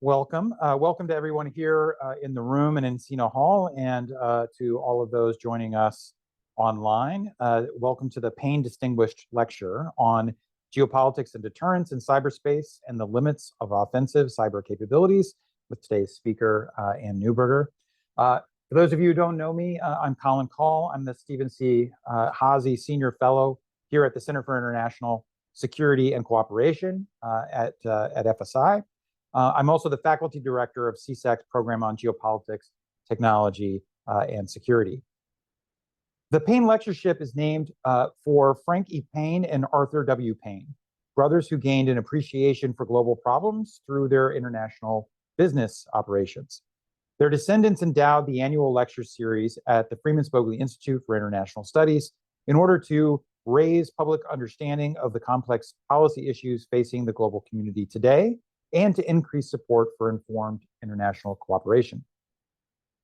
Welcome. Welcome to everyone here in the room and in Encino Hall, and to all of those joining us online. Welcome to the Payne Distinguished Lecture on Geopolitics and Deterrence in Cyberspace and the Limits of Offensive Cyber Capabilities with today's speaker, Ann Neuberger. For those of you who don't know me, I'm Colin Call. I'm the Stephen C. Haase Senior Fellow here at the Center for International Security and Cooperation at FSI. I'm also the faculty director of CSEC's program on geopolitics, technology, and security. The Payne Lectureship is named for Frank E. Payne and Arthur W. Payne, brothers who gained an appreciation for global problems through their international business operations. Their descendants endowed the annual lecture series at the Freeman Spogli Institute for International Studies in order to raise public understanding of the complex policy issues facing the global community today, and to increase support for informed international cooperation.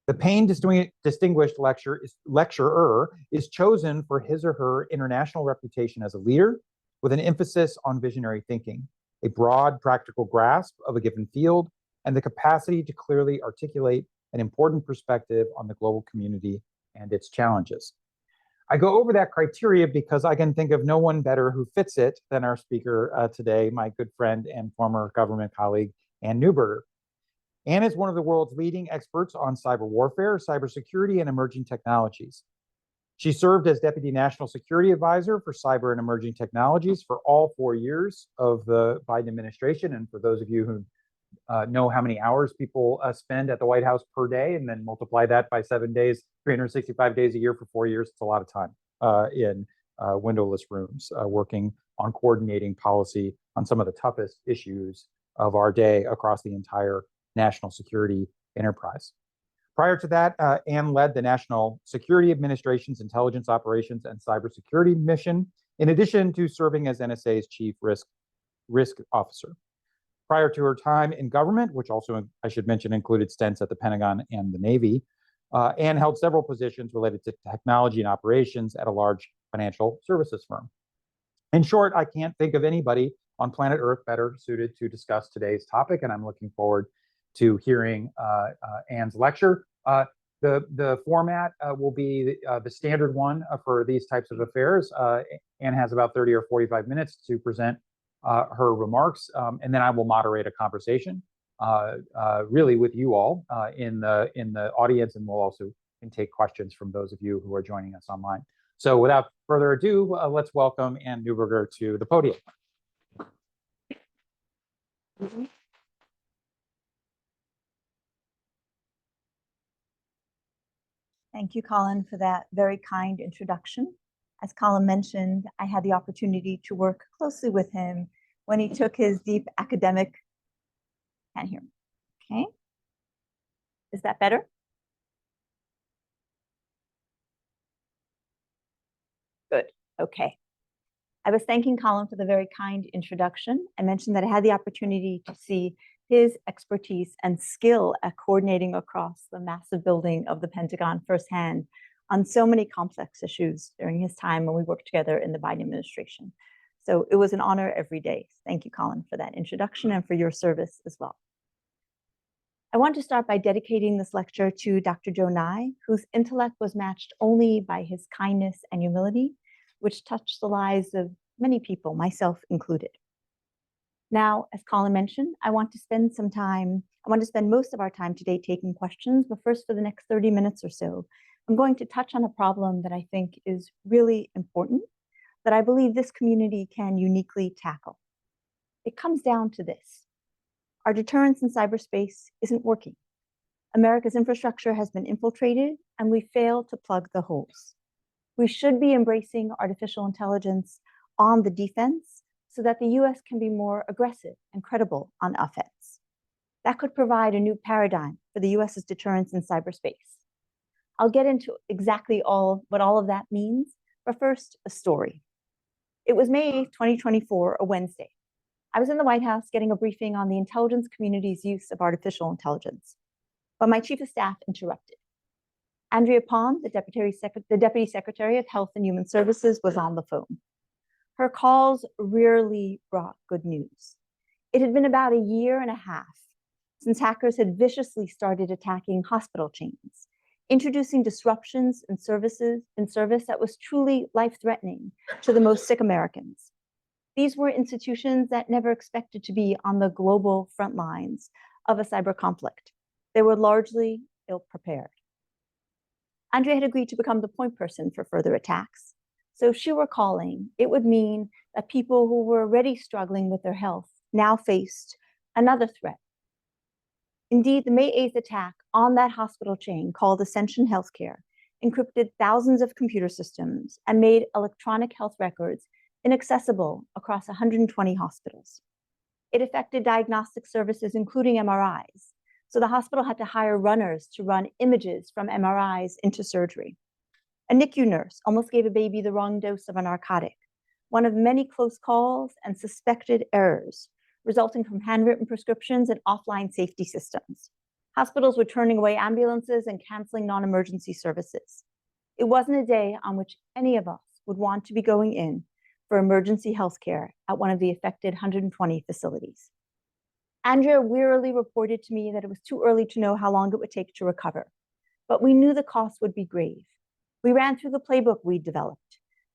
The Payne Distinguished Lecturer is chosen for his or her international reputation as a leader, with an emphasis on visionary thinking, a broad practical grasp of a given field, and the capacity to clearly articulate an important perspective on the global community and its challenges. I go over that criteria because I can think of no one better who fits it than our speaker today, my good friend and former government colleague, Ann Neuberger. Ann is one of the world's leading experts on cyber warfare, cybersecurity, and emerging technologies. She served as Deputy National Security Advisor for Cyber and Emerging Technologies for all 4 years of the Biden administration. And for those of you who know how many hours people spend at the White House per day, and then multiply that by 7 days, 365 days a year for 4 years, it's a lot of time in windowless rooms, working on coordinating policy on some of the toughest issues of our day across the entire national security enterprise. Prior to that, Ann led the National Security Administration's Intelligence Operations and Cybersecurity Mission, in addition to serving as NSA's Chief Risk Officer. Prior to her time in government, which also, I should mention, included stints at the Pentagon and the Navy, Ann held several positions related to technology and operations at a large financial services firm. In short, I can't think of anybody on planet Earth better suited to discuss today's topic, and I'm looking forward to hearing Ann's lecture. The format will be the standard one for these types of affairs. Ann has about 30 or 45 minutes to present her remarks, and then I will moderate a conversation really with you all in the audience, and we'll also can take questions from those of you who are joining us online. So without further ado, let's welcome Ann Neuberger to the podium. Thank you, Colin, for that very kind introduction. As Colin mentioned, I had the opportunity to work closely with him when he took his deep academic, can't hear me, okay? Is that better? Good, okay. I was thanking Colin for the very kind introduction. I mentioned that I had the opportunity to see his expertise and skill at coordinating across the massive building of the Pentagon firsthand on so many complex issues during his time when we worked together in the Biden administration. So it was an honor every day. Thank you, Colin, for that introduction and for your service as well. I want to start by dedicating this lecture to Dr. Joe Nye, whose intellect was matched only by his kindness and humility, which touched the lives of many people, myself included. Now, as Colin mentioned, I want to spend most of our time today taking questions, but first, for the next 30 minutes or so, I'm going to touch on a problem that I think is really important, that I believe this community can uniquely tackle. It comes down to this: our deterrence in cyberspace isn't working. America's infrastructure has been infiltrated, and we fail to plug the holes. We should be embracing artificial intelligence on the defense so that the US can be more aggressive and credible on offense. That could provide a new paradigm for the US's deterrence in cyberspace. I'll get into exactly what all of that means, but first, a story. It was May 2024, a Wednesday. I was in the White House getting a briefing on the intelligence community's use of artificial intelligence, but my chief of staff interrupted. Andrea Palm, the Deputy Secretary of Health and Human Services, was on the phone. Her calls rarely brought good news. It had been about a year and a half since hackers had viciously started attacking hospital chains, introducing disruptions in service that was truly life-threatening to the most sick Americans. These were institutions that never expected to be on the global front lines of a cyber conflict. They were largely ill-prepared. Andrea had agreed to become the point person for further attacks. So if she were calling, it would mean that people who were already struggling with their health now faced another threat. Indeed, the May 8th attack on that hospital chain called Ascension Healthcare encrypted thousands of computer systems and made electronic health records inaccessible across 120 hospitals. It affected diagnostic services, including MRIs. So the hospital had to hire runners to run images from MRIs into surgery. A NICU nurse almost gave a baby the wrong dose of a narcotic, one of many close calls and suspected errors resulting from handwritten prescriptions and offline safety systems. Hospitals were turning away ambulances and canceling non-emergency services. It wasn't a day on which any of us would want to be going in for emergency health care at one of the affected 120 facilities. Andrea wearily reported to me that it was too early to know how long it would take to recover, but we knew the cost would be grave. We ran through the playbook we'd developed,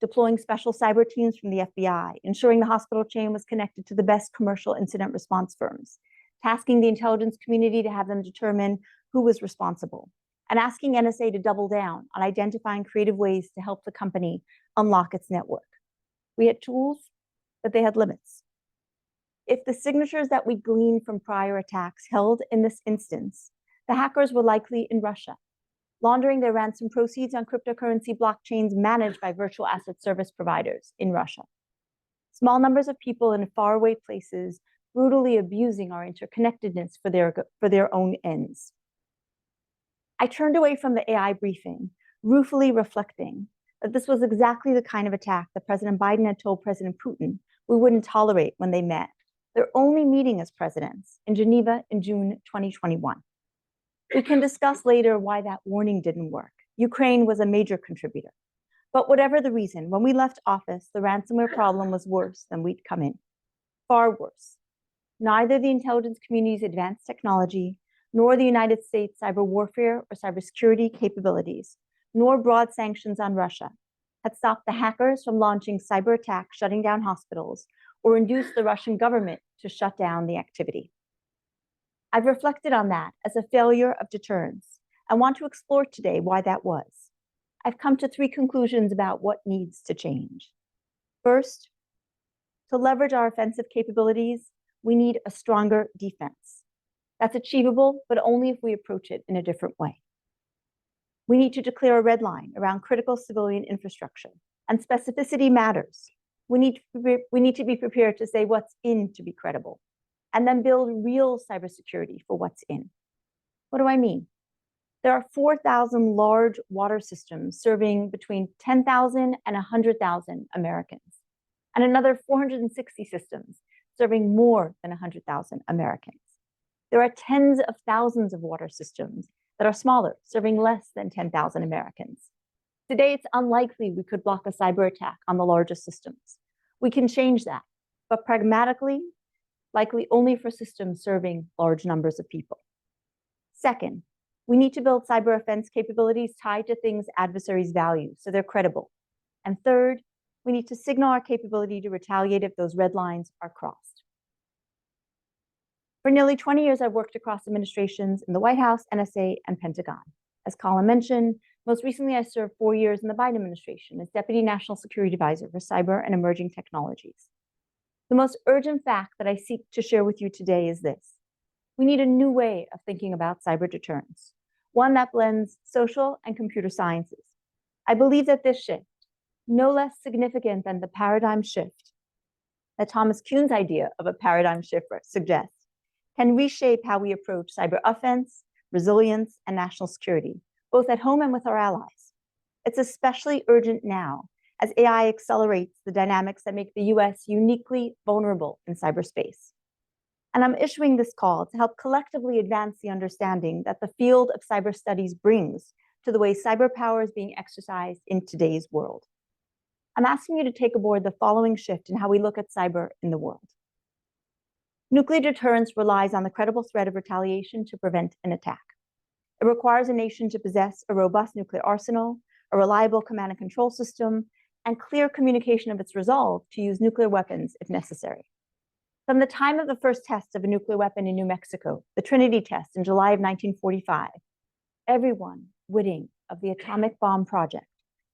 deploying special cyber teams from the FBI, ensuring the hospital chain was connected to the best commercial incident response firms, tasking the intelligence community to have them determine who was responsible, and asking NSA to double down on identifying creative ways to help the company unlock its network. We had tools, but they had limits. If the signatures that we gleaned from prior attacks held in this instance, the hackers were likely in Russia, laundering their ransom proceeds on cryptocurrency blockchains managed by virtual asset service providers in Russia. Small numbers of people in faraway places brutally abusing our interconnectedness for their own ends. I turned away from the AI briefing, ruefully reflecting that this was exactly the kind of attack that President Biden had told President Putin we wouldn't tolerate when they met, their only meeting as presidents, in Geneva in June 2021. We can discuss later why that warning didn't work. Ukraine was a major contributor. But whatever the reason, when we left office, the ransomware problem was worse than we'd come in. Far worse. Neither the intelligence community's advanced technology, nor the United States cyber warfare or cybersecurity capabilities, nor broad sanctions on Russia had stopped the hackers from launching cyber attacks, shutting down hospitals, or induced the Russian government to shut down the activity. I've reflected on that as a failure of deterrence. I want to explore today why that was. I've come to 3 conclusions about what needs to change. First, to leverage our offensive capabilities, we need a stronger defense. That's achievable, but only if we approach it in a different way. We need to declare a red line around critical civilian infrastructure, and specificity matters. We need to be prepared to say what's in to be credible, and then build real cybersecurity for what's in. What do I mean? There are 4,000 large water systems serving between 10,000 and 100,000 Americans, and another 460 systems serving more than 100,000 Americans. There are tens of thousands of water systems that are smaller, serving less than 10,000 Americans. Today, it's unlikely we could block a cyber attack on the largest systems. We can change that, but pragmatically, likely only for systems serving large numbers of people. Second, we need to build cyber offense capabilities tied to things adversaries value, so they're credible. And third, we need to signal our capability to retaliate if those red lines are crossed. For nearly 20 years, I've worked across administrations in the White House, NSA, and Pentagon. As Colin mentioned, most recently I served 4 years in the Biden administration as Deputy National Security Advisor for Cyber and Emerging Technologies. The most urgent fact that I seek to share with you today is this. We need a new way of thinking about cyber deterrence, one that blends social and computer sciences. I believe that this shift, no less significant than the paradigm shift that Thomas Kuhn's idea of a paradigm shift suggests, can reshape how we approach cyber offense, resilience, and national security, both at home and with our allies. It's especially urgent now as AI accelerates the dynamics that make the US uniquely vulnerable in cyberspace. And I'm issuing this call to help collectively advance the understanding that the field of cyber studies brings to the way cyber power is being exercised in today's world. I'm asking you to take aboard the following shift in how we look at cyber in the world. Nuclear deterrence relies on the credible threat of retaliation to prevent an attack. It requires a nation to possess a robust nuclear arsenal, a reliable command and control system, and clear communication of its resolve to use nuclear weapons if necessary. From the time of the first test of a nuclear weapon in New Mexico, the Trinity test in July of 1945, everyone witting of the atomic bomb project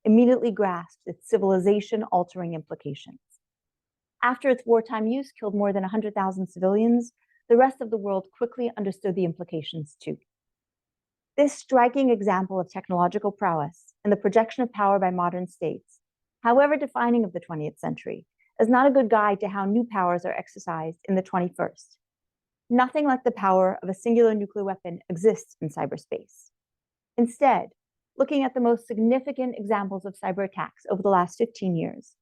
immediately grasped its civilization-altering implications. After its wartime use killed more than 100,000 civilians, the rest of the world quickly understood the implications too. This striking example of technological prowess and the projection of power by modern states, however defining of the 20th century, is not a good guide to how new powers are exercised in the 21st. Nothing like the power of a singular nuclear weapon exists in cyberspace. Instead, looking at the most significant examples of cyber attacks over the last 15 years,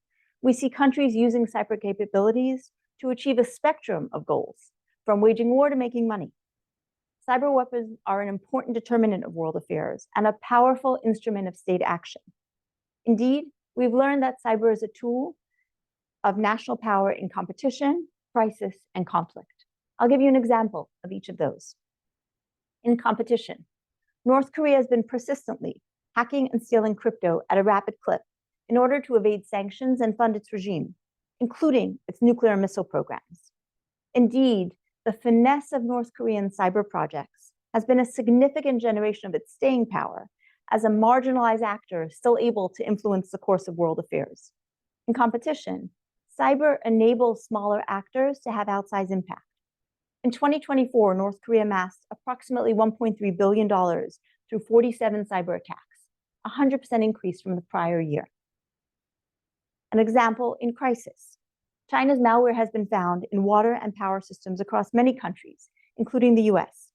we see countries using cyber capabilities to achieve a spectrum of goals, from waging war to making money. Cyber weapons are an important determinant of world affairs and a powerful instrument of state action. Indeed, we've learned that cyber is a tool of national power in competition, crisis, and conflict. I'll give you an example of each of those. In competition, North Korea has been persistently hacking and stealing crypto at a rapid clip in order to evade sanctions and fund its regime, including its nuclear missile programs. Indeed, the finesse of North Korean cyber projects has been a significant generation of its staying power as a marginalized actor still able to influence the course of world affairs. In competition, cyber enables smaller actors to have outsized impact. In 2024, North Korea amassed approximately $1.3 billion through 47 cyber attacks, a 100% increase from the prior year. An example in crisis. China's malware has been found in water and power systems across many countries, including the US.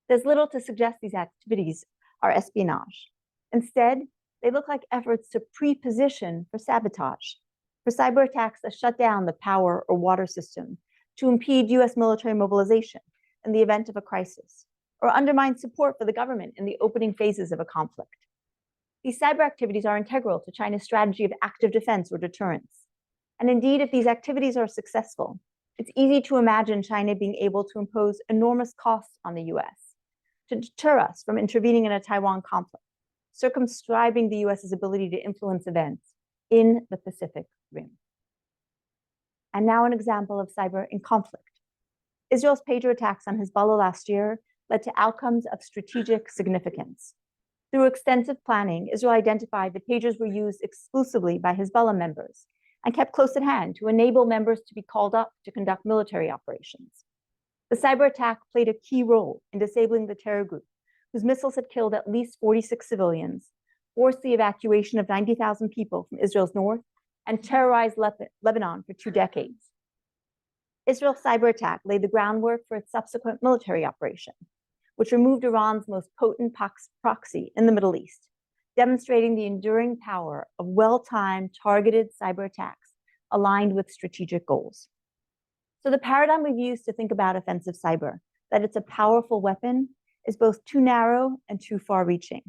There's little to suggest these activities are espionage. Instead, they look like efforts to pre-position for sabotage, for cyber attacks that shut down the power or water system, to impede US military mobilization in the event of a crisis, or undermine support for the government in the opening phases of a conflict. These cyber activities are integral to China's strategy of active defense or deterrence. And indeed, if these activities are successful, it's easy to imagine China being able to impose enormous costs on the US to deter us from intervening in a Taiwan conflict, circumscribing the US's ability to influence events in the Pacific Rim. And now an example of cyber in conflict. Israel's pager attacks on Hezbollah last year led to outcomes of strategic significance. Through extensive planning, Israel identified that pagers were used exclusively by Hezbollah members and kept close at hand to enable members to be called up to conduct military operations. The cyber attack played a key role in disabling the terror group, whose missiles had killed at least 46 civilians, forced the evacuation of 90,000 people from Israel's north, and terrorized Lebanon for 2 decades. Israel's cyber attack laid the groundwork for its subsequent military operation, which removed Iran's most potent proxy in the Middle East, demonstrating the enduring power of well-timed, targeted cyber attacks aligned with strategic goals. So the paradigm we've used to think about offensive cyber, that it's a powerful weapon, is both too narrow and too far-reaching.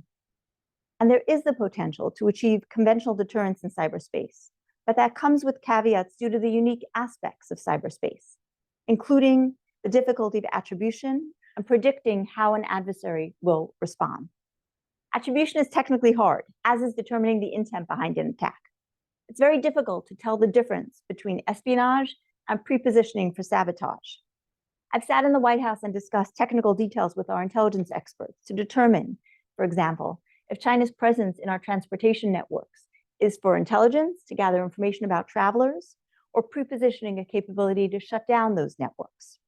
And there is the potential to achieve conventional deterrence in cyberspace, but that comes with caveats due to the unique aspects of cyberspace, including the difficulty of attribution and predicting how an adversary will respond. Attribution is technically hard, as is determining the intent behind an attack. It's very difficult to tell the difference between espionage and pre-positioning for sabotage. I've sat in the White House and discussed technical details with our intelligence experts to determine, for example, if China's presence in our transportation networks is for intelligence to gather information about travelers, or pre-positioning a capability to shut down those networks.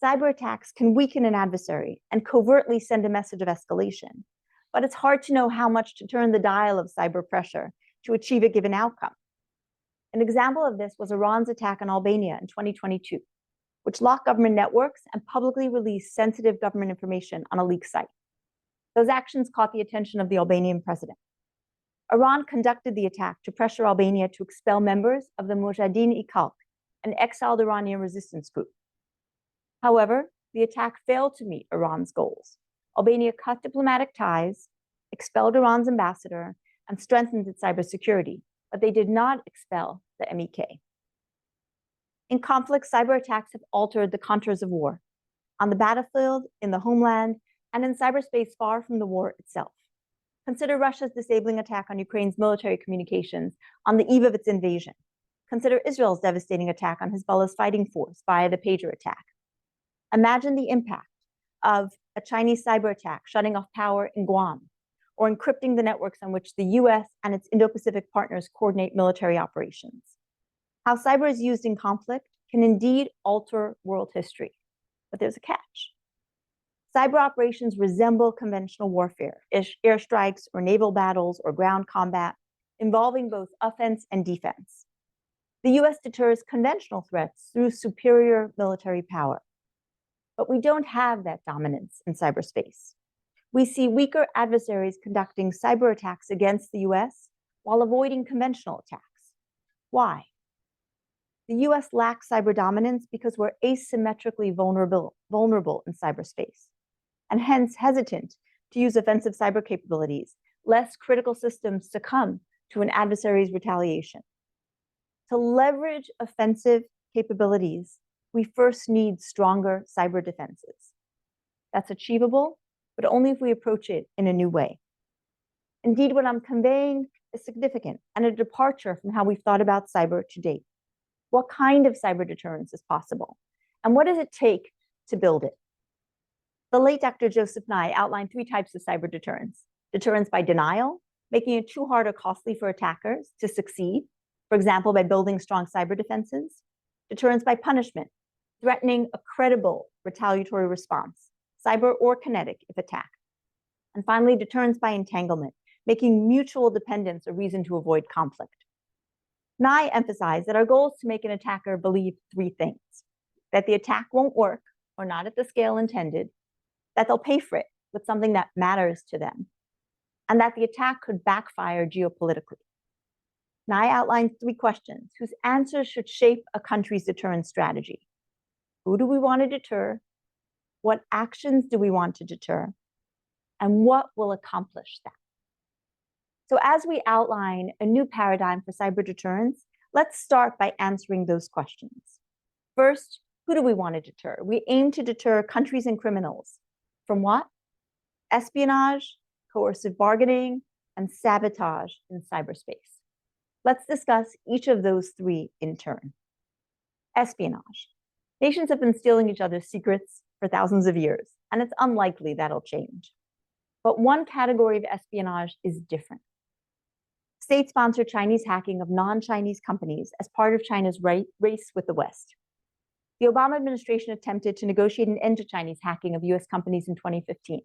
Cyber attacks can weaken an adversary and covertly send a message of escalation, but it's hard to know how much to turn the dial of cyber pressure to achieve a given outcome. An example of this was Iran's attack on Albania in 2022, which locked government networks and publicly released sensitive government information on a leak site. Those actions caught the attention of the Albanian president. Iran conducted the attack to pressure Albania to expel members of the Mujahideen-i-Khalq, an exiled Iranian resistance group. However, the attack failed to meet Iran's goals. Albania cut diplomatic ties, expelled Iran's ambassador, and strengthened its cybersecurity, but they did not expel the MEK. In conflict, cyber attacks have altered the contours of war, on the battlefield, in the homeland, and in cyberspace far from the war itself. Consider Russia's disabling attack on Ukraine's military communications on the eve of its invasion. Consider Israel's devastating attack on Hezbollah's fighting force via the pager attack. Imagine the impact of a Chinese cyber attack shutting off power in Guam, or encrypting the networks on which the US and its Indo-Pacific partners coordinate military operations. How cyber is used in conflict can indeed alter world history, but there's a catch. Cyber operations resemble conventional warfare, airstrikes or naval battles or ground combat, involving both offense and defense. The US deters conventional threats through superior military power. But we don't have that dominance in cyberspace. We see weaker adversaries conducting cyber attacks against the US while avoiding conventional attacks. Why? The US lacks cyber dominance because we're asymmetrically vulnerable in cyberspace, and hence hesitant to use offensive cyber capabilities, lest critical systems succumb to an adversary's retaliation. To leverage offensive capabilities, we first need stronger cyber defenses. That's achievable, but only if we approach it in a new way. Indeed, what I'm conveying is significant and a departure from how we've thought about cyber to date. What kind of cyber deterrence is possible? And what does it take to build it? The late Dr. Joseph Nye outlined 3 types of cyber deterrence. Deterrence by denial, making it too hard or costly for attackers to succeed, for example, by building strong cyber defenses. Deterrence by punishment, threatening a credible retaliatory response, cyber or kinetic if attacked. And finally, deterrence by entanglement, making mutual dependence a reason to avoid conflict. Nye emphasized that our goal is to make an attacker believe 3 things: that the attack won't work or not at the scale intended, that they'll pay for it with something that matters to them, and that the attack could backfire geopolitically. Nye outlines 3 questions whose answers should shape a country's deterrence strategy. Who do we want to deter? What actions do we want to deter? And what will accomplish that? So as we outline a new paradigm for cyber deterrence, let's start by answering those questions. First, who do we want to deter? We aim to deter countries and criminals. From what? Espionage, coercive bargaining, and sabotage in cyberspace. Let's discuss each of those 3 in turn. Espionage. Nations have been stealing each other's secrets for thousands of years, and it's unlikely that'll change. But one category of espionage is different. State-sponsored Chinese hacking of non-Chinese companies as part of China's race with the West. The Obama administration attempted to negotiate an end to Chinese hacking of US companies in 2015.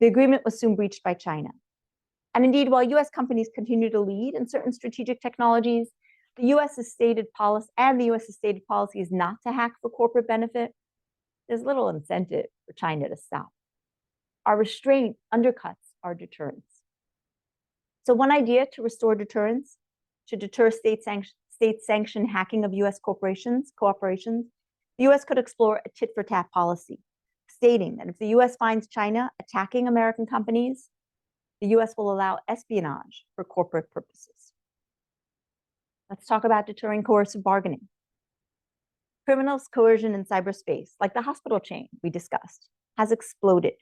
The agreement was soon breached by China. And indeed, while US companies continue to lead in certain strategic technologies, the US's stated policy is not to hack for corporate benefit. There's little incentive for China to stop. Our restraint undercuts our deterrence. So one idea to restore deterrence, to deter state-sanctioned hacking of US corporations, the US could explore a tit-for-tat policy, stating that if the US finds China attacking American companies, the US will allow espionage for corporate purposes. Let's talk about deterring coercive bargaining. Criminals' coercion in cyberspace, like the hospital chain we discussed, has exploded.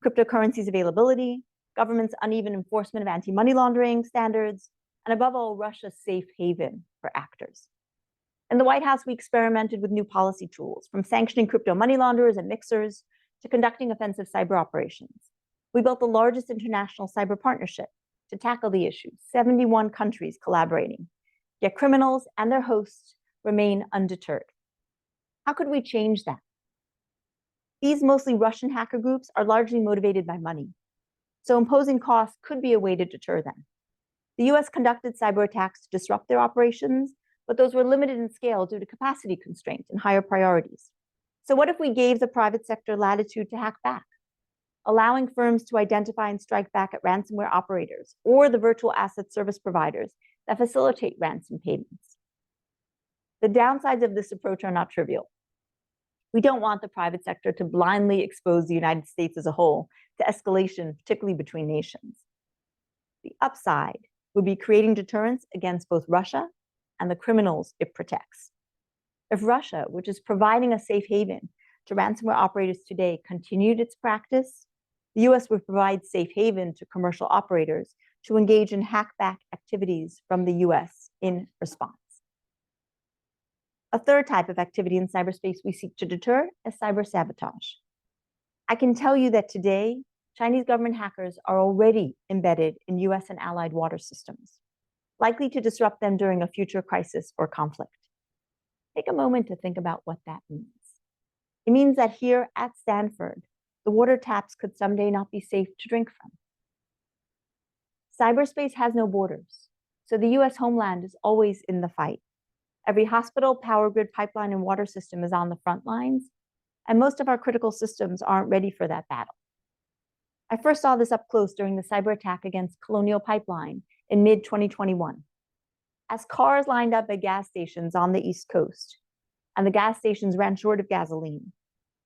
Cryptocurrencies availability, government's uneven enforcement of anti-money laundering standards, and above all, Russia's safe haven for actors. In the White House, we experimented with new policy tools, from sanctioning crypto money launderers and mixers to conducting offensive cyber operations. We built the largest international cyber partnership to tackle the issue, 71 countries collaborating, yet criminals and their hosts remain undeterred. How could we change that? These mostly Russian hacker groups are largely motivated by money, so imposing costs could be a way to deter them. The US conducted cyber attacks to disrupt their operations, but those were limited in scale due to capacity constraints and higher priorities. So what if we gave the private sector latitude to hack back, allowing firms to identify and strike back at ransomware operators or the virtual asset service providers that facilitate ransom payments? The downsides of this approach are not trivial. We don't want the private sector to blindly expose the United States as a whole to escalation, particularly between nations. The upside would be creating deterrence against both Russia and the criminals it protects. If Russia, which is providing a safe haven to ransomware operators today, continued its practice, the US would provide safe haven to commercial operators to engage in hackback activities from the US in response. A third type of activity in cyberspace we seek to deter is cyber sabotage. I can tell you that today, Chinese government hackers are already embedded in US and allied water systems, likely to disrupt them during a future crisis or conflict. Take a moment to think about what that means. It means that here at Stanford, the water taps could someday not be safe to drink from. Cyberspace has no borders, so the US homeland is always in the fight. Every hospital, power grid, pipeline, and water system is on the front lines, and most of our critical systems aren't ready for that battle. I first saw this up close during the cyber attack against Colonial Pipeline in mid-2021. As cars lined up at gas stations on the East Coast, and the gas stations ran short of gasoline,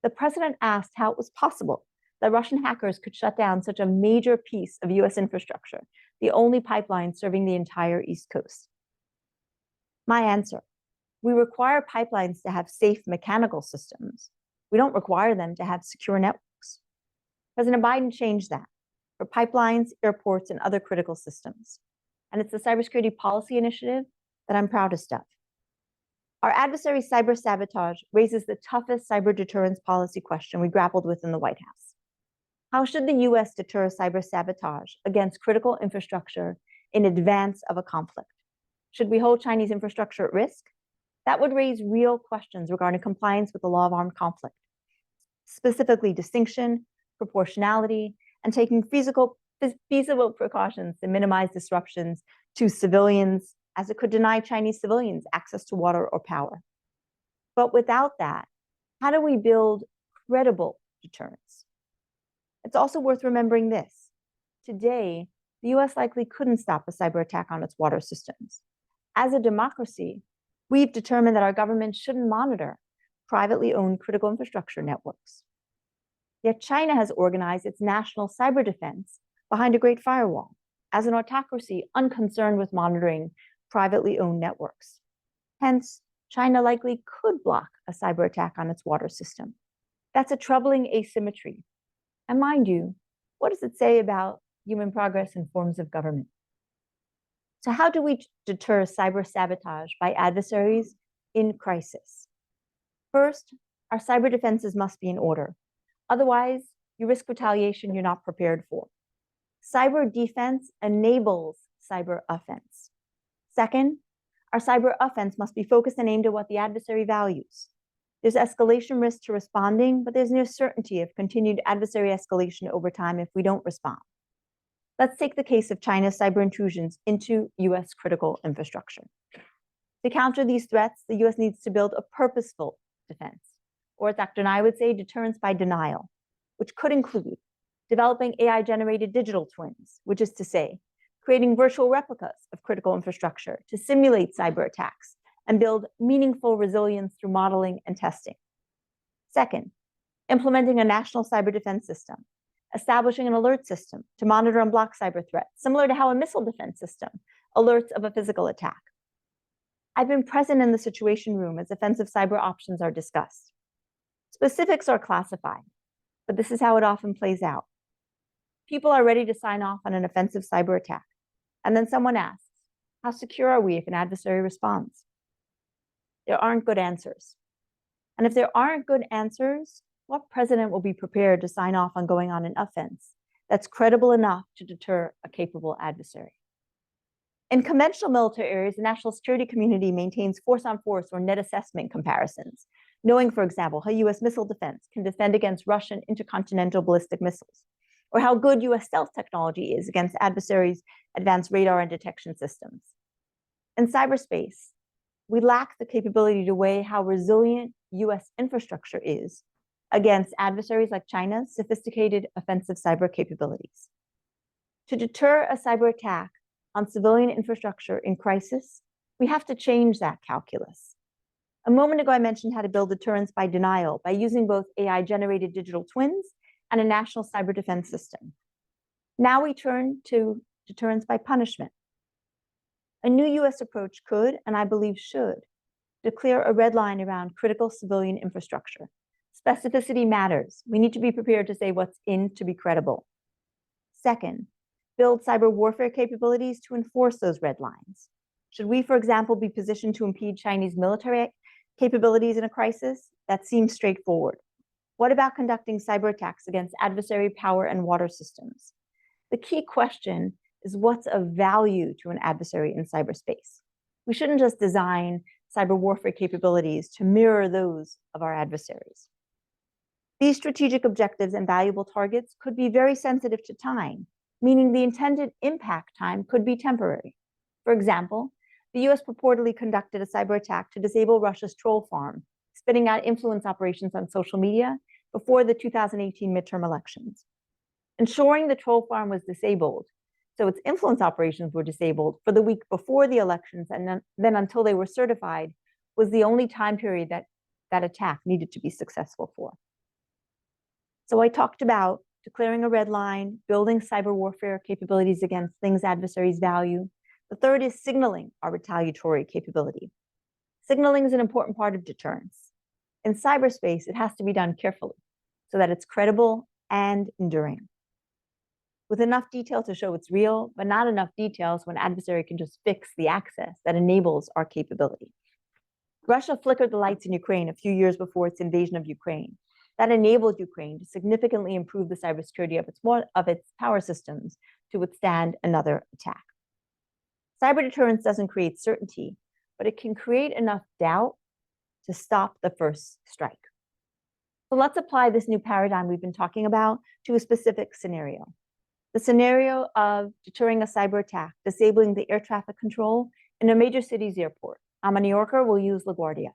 the president asked how it was possible that Russian hackers could shut down such a major piece of US infrastructure, the only pipeline serving the entire East Coast. My answer: we require pipelines to have safe mechanical systems. We don't require them to have secure networks. President Biden changed that for pipelines, airports, and other critical systems. And it's the cybersecurity policy initiative that I'm proudest of. Our adversary cyber sabotage raises the toughest cyber deterrence policy question we grappled with in the White House. How should the US deter cyber sabotage against critical infrastructure in advance of a conflict? Should we hold Chinese infrastructure at risk? That would raise real questions regarding compliance with the law of armed conflict, specifically distinction, proportionality, and taking feasible precautions to minimize disruptions to civilians, as it could deny Chinese civilians access to water or power. But without that, how do we build credible deterrence? It's also worth remembering this. Today, the US likely couldn't stop a cyber attack on its water systems. As a democracy, we've determined that our government shouldn't monitor privately owned critical infrastructure networks. Yet China has organized its national cyber defense behind a great firewall as an autocracy unconcerned with monitoring privately owned networks. Hence, China likely could block a cyber attack on its water system. That's a troubling asymmetry. And mind you, what does it say about human progress and forms of government? So how do we deter cyber sabotage by adversaries in crisis? First, our cyber defenses must be in order. Otherwise, you risk retaliation you're not prepared for. Cyber defense enables cyber offense. Second, our cyber offense must be focused and aimed at what the adversary values. There's escalation risk to responding, but there's no certainty of continued adversary escalation over time if we don't respond. Let's take the case of China's cyber intrusions into US critical infrastructure. To counter these threats, the US needs to build a purposeful defense, or as Dr. Nye would say, deterrence by denial, which could include developing AI-generated digital twins, which is to say, creating virtual replicas of critical infrastructure to simulate cyber attacks and build meaningful resilience through modeling and testing. Second, implementing a national cyber defense system, establishing an alert system to monitor and block cyber threats, similar to how a missile defense system alerts of a physical attack. I've been present in the Situation Room as offensive cyber options are discussed. Specifics are classified, but this is how it often plays out. People are ready to sign off on an offensive cyber attack, and then someone asks, how secure are we if an adversary responds? There aren't good answers. And if there aren't good answers, what president will be prepared to sign off on going on an offense that's credible enough to deter a capable adversary? In conventional military areas, the national security community maintains force-on-force or net assessment comparisons, knowing, for example, how US missile defense can defend against Russian intercontinental ballistic missiles, or how good US stealth technology is against adversaries' advanced radar and detection systems. In cyberspace, we lack the capability to weigh how resilient US infrastructure is against adversaries like China's sophisticated offensive cyber capabilities. To deter a cyber attack on civilian infrastructure in crisis, we have to change that calculus. A moment ago, I mentioned how to build deterrence by denial by using both AI-generated digital twins and a national cyber defense system. Now we turn to deterrence by punishment. A new US approach could, and I believe should, Declare a red line around critical civilian infrastructure. Specificity matters. We need to be prepared to say what's in to be credible. Second, build cyber warfare capabilities to enforce those red lines. Should we, for example, be positioned to impede Chinese military capabilities in a crisis? That seems straightforward. What about conducting cyber attacks against adversary power and water systems? The key question is what's of value to an adversary in cyberspace? We shouldn't just design cyber warfare capabilities to mirror those of our adversaries. These strategic objectives and valuable targets could be very sensitive to time, meaning the intended impact time could be temporary. For example, the US purportedly conducted a cyber attack to disable Russia's troll farm, spitting out influence operations on social media before the 2018 midterm elections. Ensuring the troll farm was disabled, so its influence operations were disabled for the week before the elections and then until they were certified, was the only time period that that attack needed to be successful for. So I talked about declaring a red line, building cyber warfare capabilities against things adversaries value. The third is signaling our retaliatory capability. Signaling is an important part of deterrence. In cyberspace, it has to be done carefully so that it's credible and enduring, with enough detail to show it's real, but not enough details when adversary can just fix the access that enables our capability. Russia flickered the lights in Ukraine a few years before its invasion of Ukraine. That enabled Ukraine to significantly improve the cybersecurity of its power systems to withstand another attack. Cyber deterrence doesn't create certainty, but it can create enough doubt to stop the first strike. So let's apply this new paradigm we've been talking about to a specific scenario. The scenario of deterring a cyber attack, disabling the air traffic control in a major city's airport. I'm a New Yorker, we'll use LaGuardia.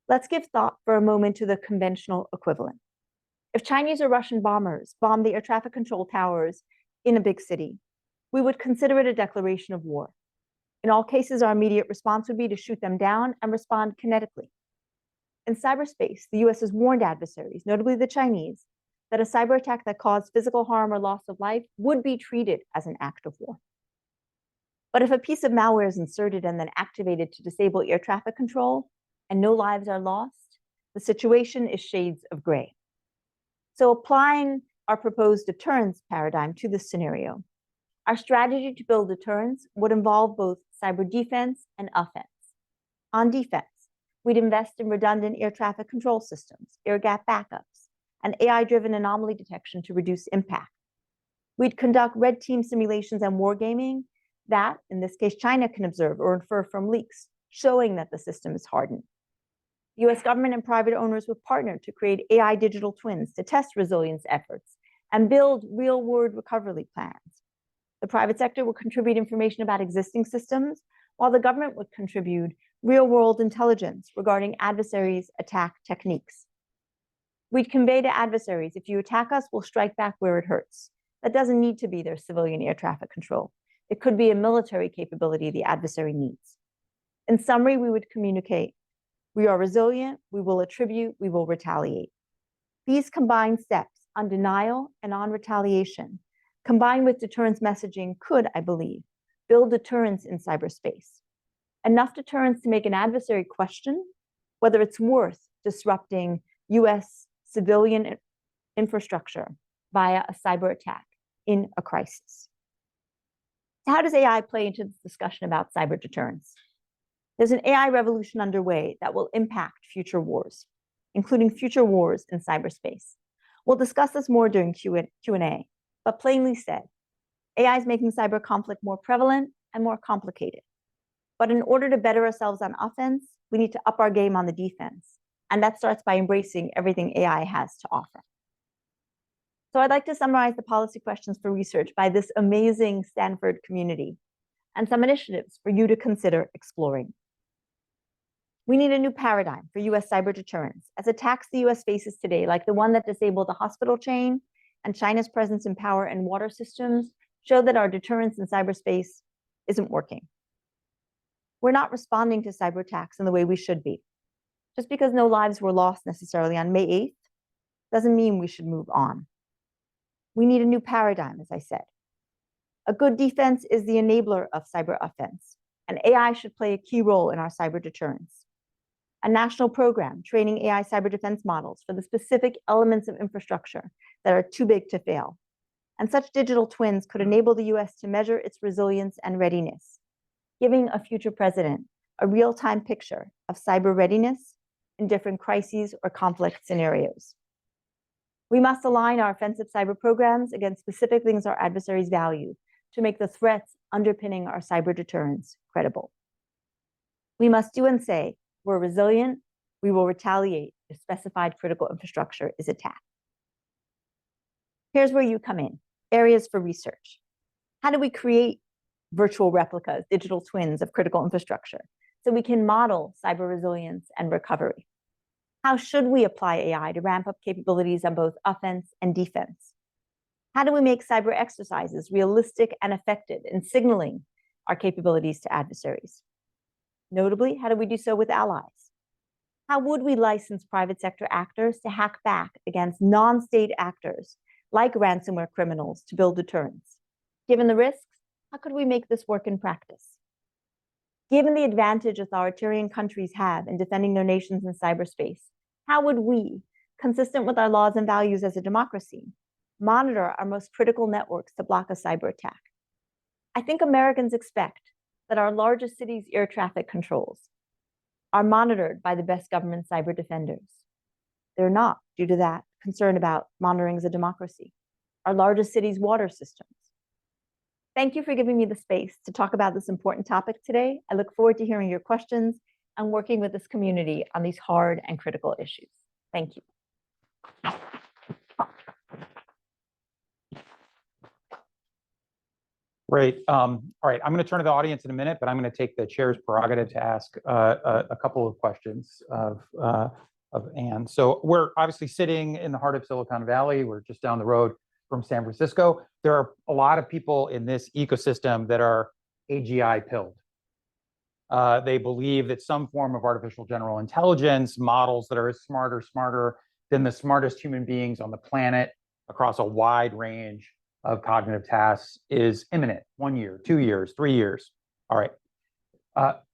Let's give thought for a moment to the conventional equivalent. If Chinese or Russian bombers bomb the air traffic control towers in a big city, we would consider it a declaration of war. In all cases, our immediate response would be to shoot them down and respond kinetically. In cyberspace, the US has warned adversaries, notably the Chinese, that a cyber attack that caused physical harm or loss of life would be treated as an act of war. But if a piece of malware is inserted and then activated to disable air traffic control and no lives are lost, the situation is shades of gray. So applying our proposed deterrence paradigm to this scenario, our strategy to build deterrence would involve both cyber defense and offense. On defense, we'd invest in redundant air traffic control systems, air gap backups, and AI-driven anomaly detection to reduce impact. We'd conduct red team simulations and wargaming that, in this case, China can observe or infer from leaks, showing that the system is hardened. US government and private owners would partner to create AI digital twins to test resilience efforts and build real-world recovery plans. The private sector will contribute information about existing systems, while the government would contribute real-world intelligence regarding adversaries' attack techniques. We'd convey to adversaries, if you attack us, we'll strike back where it hurts. That doesn't need to be their civilian air traffic control. It could be a military capability the adversary needs. In summary, we would communicate, we are resilient, we will attribute, we will retaliate. These combined steps on denial and on retaliation, combined with deterrence messaging, could, I believe, build deterrence in cyberspace. Enough deterrence to make an adversary question whether it's worth disrupting US civilian infrastructure via a cyber attack in a crisis. How does AI play into this discussion about cyber deterrence? There's an AI revolution underway that will impact future wars, including future wars in cyberspace. We'll discuss this more during Q&A, but plainly said, AI is making cyber conflict more prevalent and more complicated. But in order to better ourselves on offense, we need to up our game on the defense. And that starts by embracing everything AI has to offer. So I'd like to summarize the policy questions for research by this amazing Stanford community and some initiatives for you to consider exploring. We need a new paradigm for US cyber deterrence as attacks the US faces today, like the one that disabled the hospital chain and China's presence in power and water systems, show that our deterrence in cyberspace isn't working. We're not responding to cyber attacks in the way we should be. Just because no lives were lost necessarily on May 8th doesn't mean we should move on. We need a new paradigm, as I said. A good defense is the enabler of cyber offense, and AI should play a key role in our cyber deterrence. a national program training AI cyber defense models for the specific elements of infrastructure that are too big to fail. And such digital twins could enable the US to measure its resilience and readiness, giving a future president a real-time picture of cyber readiness in different crises or conflict scenarios. We must align our offensive cyber programs against specific things our adversaries value to make the threats underpinning our cyber deterrence credible. We must do and say, we're resilient, we will retaliate if specified critical infrastructure is attacked. Here's where you come in, areas for research. How do we create virtual replicas, digital twins of critical infrastructure, so we can model cyber resilience and recovery? How should we apply AI to ramp up capabilities on both offense and defense? How do we make cyber exercises realistic and effective in signaling our capabilities to adversaries? Notably, how do we do so with allies? How would we license private sector actors to hack back against non-state actors like ransomware criminals to build deterrence? Given the risks, how could we make this work in practice? Given the advantage authoritarian countries have in defending their nations in cyberspace, how would we, consistent with our laws and values as a democracy, monitor our most critical networks to block a cyber attack? I think Americans expect that our largest cities' air traffic controls are monitored by the best government cyber defenders. They're not, due to that concern about monitoring as a democracy. Our largest cities' water systems. Thank you for giving me the space to talk about this important topic today. I look forward to hearing your questions and working with this community on these hard and critical issues. Thank you. Great. All right, I'm going to turn to the audience in a minute, but I'm going to take the chair's prerogative to ask a couple of questions of Anne. So we're obviously sitting in the heart of Silicon Valley. We're just down the road from San Francisco. There are a lot of people in this ecosystem that are AGI pilled. They believe that some form of artificial general intelligence, models that are smarter than the smartest human beings on the planet across a wide range of cognitive tasks is imminent. 1 year, 2 years, 3 years. All right.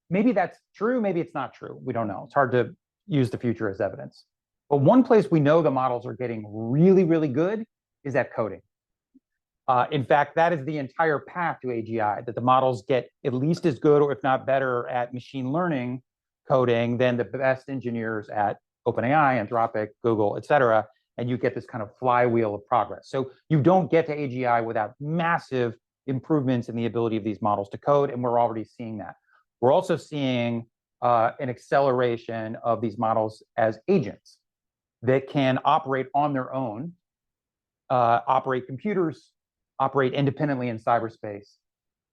Maybe that's true. Maybe it's not true. We don't know. It's hard to use the future as evidence. But one place we know the models are getting really, really good is at coding. In fact, that is the entire path to AGI, that the models get at least as good, or if not better, at machine learning coding than the best engineers at OpenAI, Anthropic, Google, et cetera. And you get this kind of flywheel of progress. So you don't get to AGI without massive improvements in the ability of these models to code, and we're already seeing that. We're also seeing an acceleration of these models as agents that can operate on their own, operate computers, operate independently in cyberspace.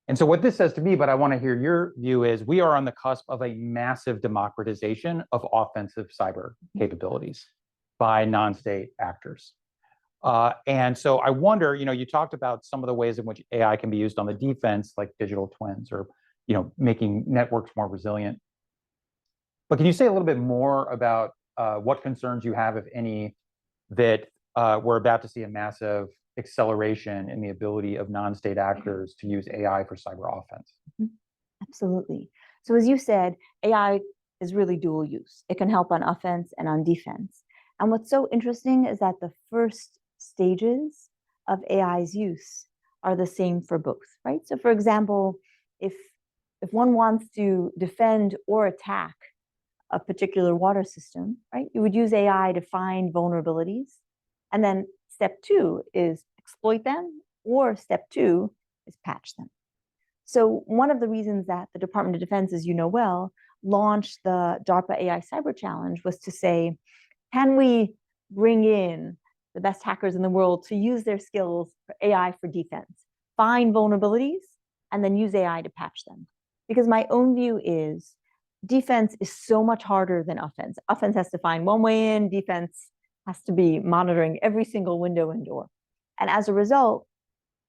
And so what this says to me, but I want to hear your view, is we are on the cusp of a massive democratization of offensive cyber capabilities by non-state actors. And so I wonder, you talked about some of the ways in which AI can be used on the defense, like digital twins or, making networks more resilient. But can you say a little bit more about what concerns you have, if any, that we're about to see a massive acceleration in the ability of non-state actors to use AI for cyber offense? Absolutely. So as you said, AI is really dual use. It can help on offense and on defense. And what's so interesting is that the first stages of AI's use are the same for both, right? So for example, if one wants to defend or attack a particular water system, right, you would use AI to find vulnerabilities. And then step 2 is exploit them, or step 2 is patch them. So one of the reasons that the Department of Defense, as you know well, launched the DARPA AI Cyber Challenge was to say, can we bring in the best hackers in the world to use their skills for AI for defense, find vulnerabilities, and then use AI to patch them? Because my own view is defense is so much harder than offense. Offense has to find one way in, defense has to be monitoring every single window and door. And as a result,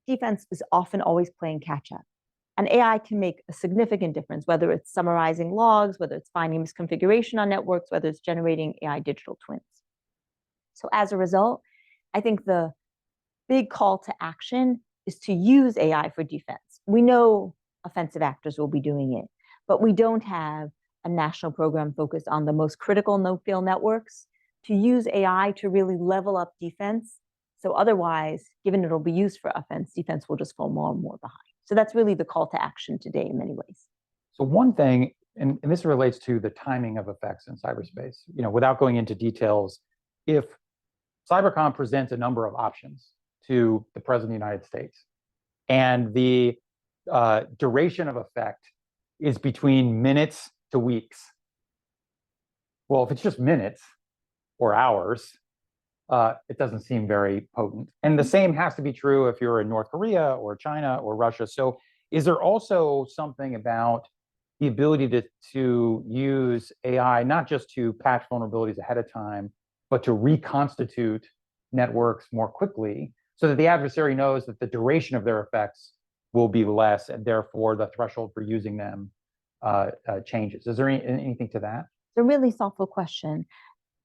defense is often always playing catch up. And AI can make a significant difference, whether it's summarizing logs, whether it's finding misconfiguration on networks, whether it's generating AI digital twins. So as a result, I think the big call to action is to use AI for defense. We know offensive actors will be doing it, but we don't have a national program focused on the most critical no-fail networks to use AI to really level up defense. So otherwise, given it'll be used for offense, defense will just fall more and more behind. So that's really the call to action today in many ways. So one thing, and this relates to the timing of effects in cyberspace, without going into details, if Cybercom presents a number of options to the President of the United States, and the duration of effect is between minutes to weeks. Well, if it's just minutes or hours, it doesn't seem very potent. And the same has to be true if you're in North Korea or China or Russia. So is there also something about the ability to use AI, not just to patch vulnerabilities ahead of time, but to reconstitute networks more quickly so that the adversary knows that the duration of their effects will be less, and therefore the threshold for using them changes? Is there anything to that? It's a really thoughtful question.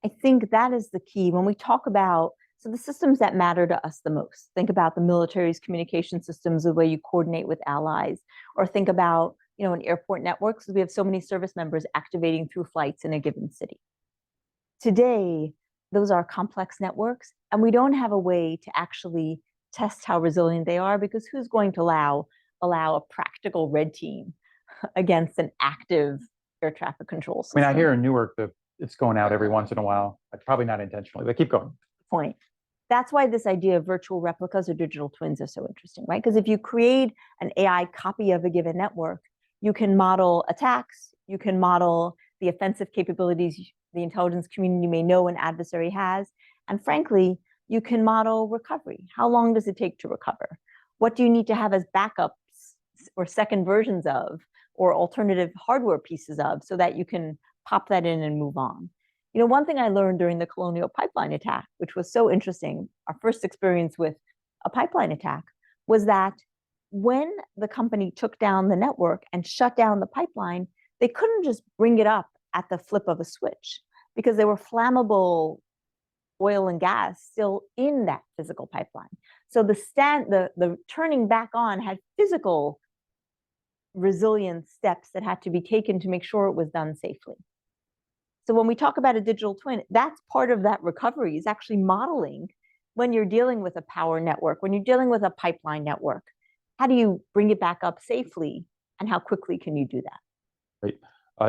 I think that is the key when we talk about the systems that matter to us the most. Think about the military's communication systems, the way you coordinate with allies, or think about an airport network, because we have so many service members activating through flights in a given city. Today, those are complex networks, and we don't have a way to actually test how resilient they are, because who's going to allow a practical red team against an active air traffic control system? I mean, I hear in Newark that it's going out every once in a while. Probably not intentionally, but keep going. Point. That's why this idea of virtual replicas or digital twins is so interesting, right? Because if you create an AI copy of a given network, you can model attacks, you can model the offensive capabilities the intelligence community may know an adversary has, and frankly, you can model recovery. How long does it take to recover? What do you need to have as backups or second versions of, or alternative hardware pieces of, so that you can pop that in and move on? One thing I learned during the Colonial Pipeline attack, which was so interesting, our first experience with a pipeline attack, was that when the company took down the network and shut down the pipeline, they couldn't just bring it up at the flip of a switch, because there were flammable oil and gas still in that physical pipeline. So the turning back on had physical resilience steps that had to be taken to make sure it was done safely. So when we talk about a digital twin, that's part of that recovery, is actually modeling when you're dealing with a power network, when you're dealing with a pipeline network. How do you bring it back up safely, and how quickly can you do that? Great.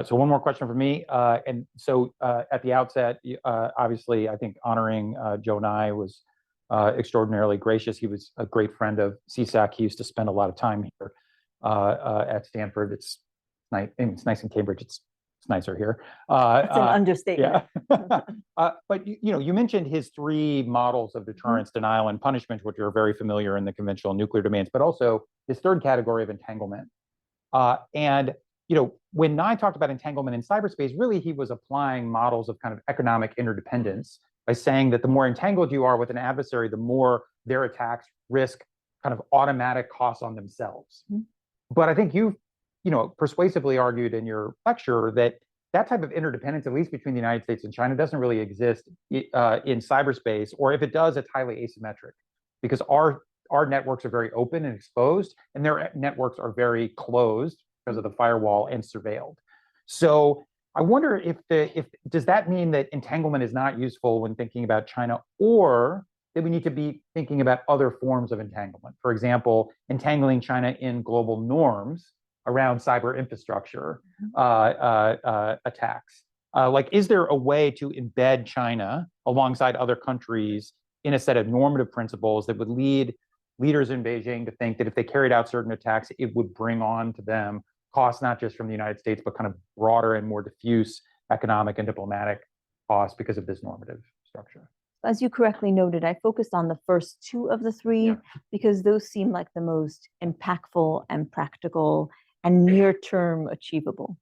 So one more question for me. And so at the outset, obviously, I think honoring Joe Nye was extraordinarily gracious. He was a great friend of CSAC. He used to spend a lot of time here at Stanford. It's nice. It's nice in Cambridge. It's nicer here. That's an understatement. Yeah. But you mentioned his 3 models of deterrence, denial, and punishment, which are very familiar in the conventional nuclear domains, but also his 3rd category of entanglement. And when Nye talked about entanglement in cyberspace, really he was applying models of kind of economic interdependence by saying that the more entangled you are with an adversary, the more their attacks risk kind of automatic costs on themselves. But I think you've persuasively argued in your lecture that that type of interdependence, at least between the United States and China, doesn't really exist in cyberspace, or if it does, it's highly asymmetric, because our networks are very open and exposed, and their networks are very closed because of the firewall and surveilled. So I wonder if does that mean that entanglement is not useful when thinking about China, or that we need to be thinking about other forms of entanglement? For example, entangling China in global norms around cyber infrastructure attacks. Is there a way to embed China alongside other countries in a set of normative principles that would lead leaders in Beijing to think that if they carried out certain attacks, it would bring on to them costs not just from the United States, but kind of broader and more diffuse economic and diplomatic costs because of this normative structure? As you correctly noted, I focused on the first 2 of the 3 because those seem like the most impactful and practical and near-term achievable.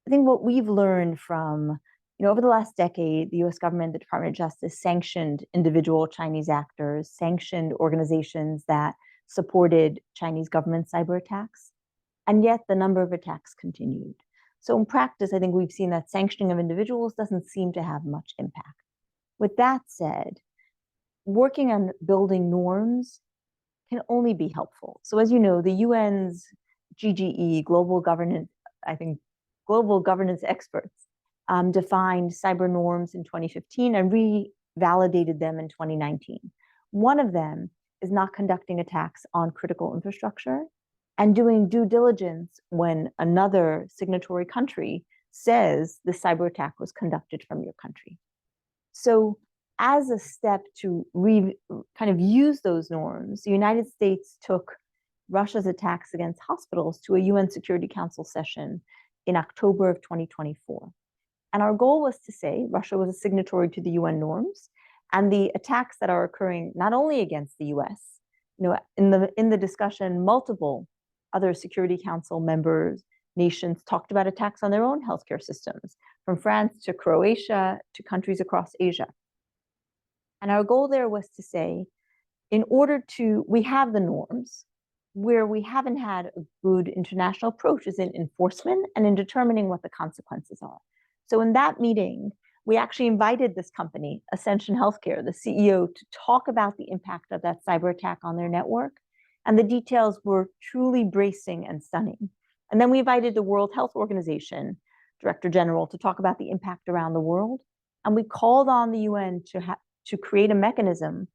I think what we've learned from, over the last decade, the US government, the Department of Justice sanctioned individual Chinese actors, sanctioned organizations that supported Chinese government cyber attacks, and yet the number of attacks continued. So in practice, I think we've seen that sanctioning of individuals doesn't seem to have much impact. With that said, working on building norms can only be helpful. So as you know, the UN's GGE, Global Governance, I think, global governance experts defined cyber norms in 2015 and revalidated them in 2019. One of them is not conducting attacks on critical infrastructure and doing due diligence when another signatory country says the cyber attack was conducted from your country. So as a step to kind of use those norms, the United States took Russia's attacks against hospitals to a UN Security Council session in October of 2024. And our goal was to say Russia was a signatory to the UN norms, and the attacks that are occurring not only against the US, in the discussion, multiple other Security Council members, nations talked about attacks on their own healthcare systems, from France to Croatia to countries across Asia. And our goal there was to say, we have the norms. Where we haven't had a good international approach is in enforcement and in determining what the consequences are. So in that meeting, we actually invited this company, Ascension Healthcare, the CEO, to talk about the impact of that cyber attack on their network. And the details were truly bracing and stunning. And then we invited the World Health Organization Director General to talk about the impact around the world. And we called on the UN to create a mechanism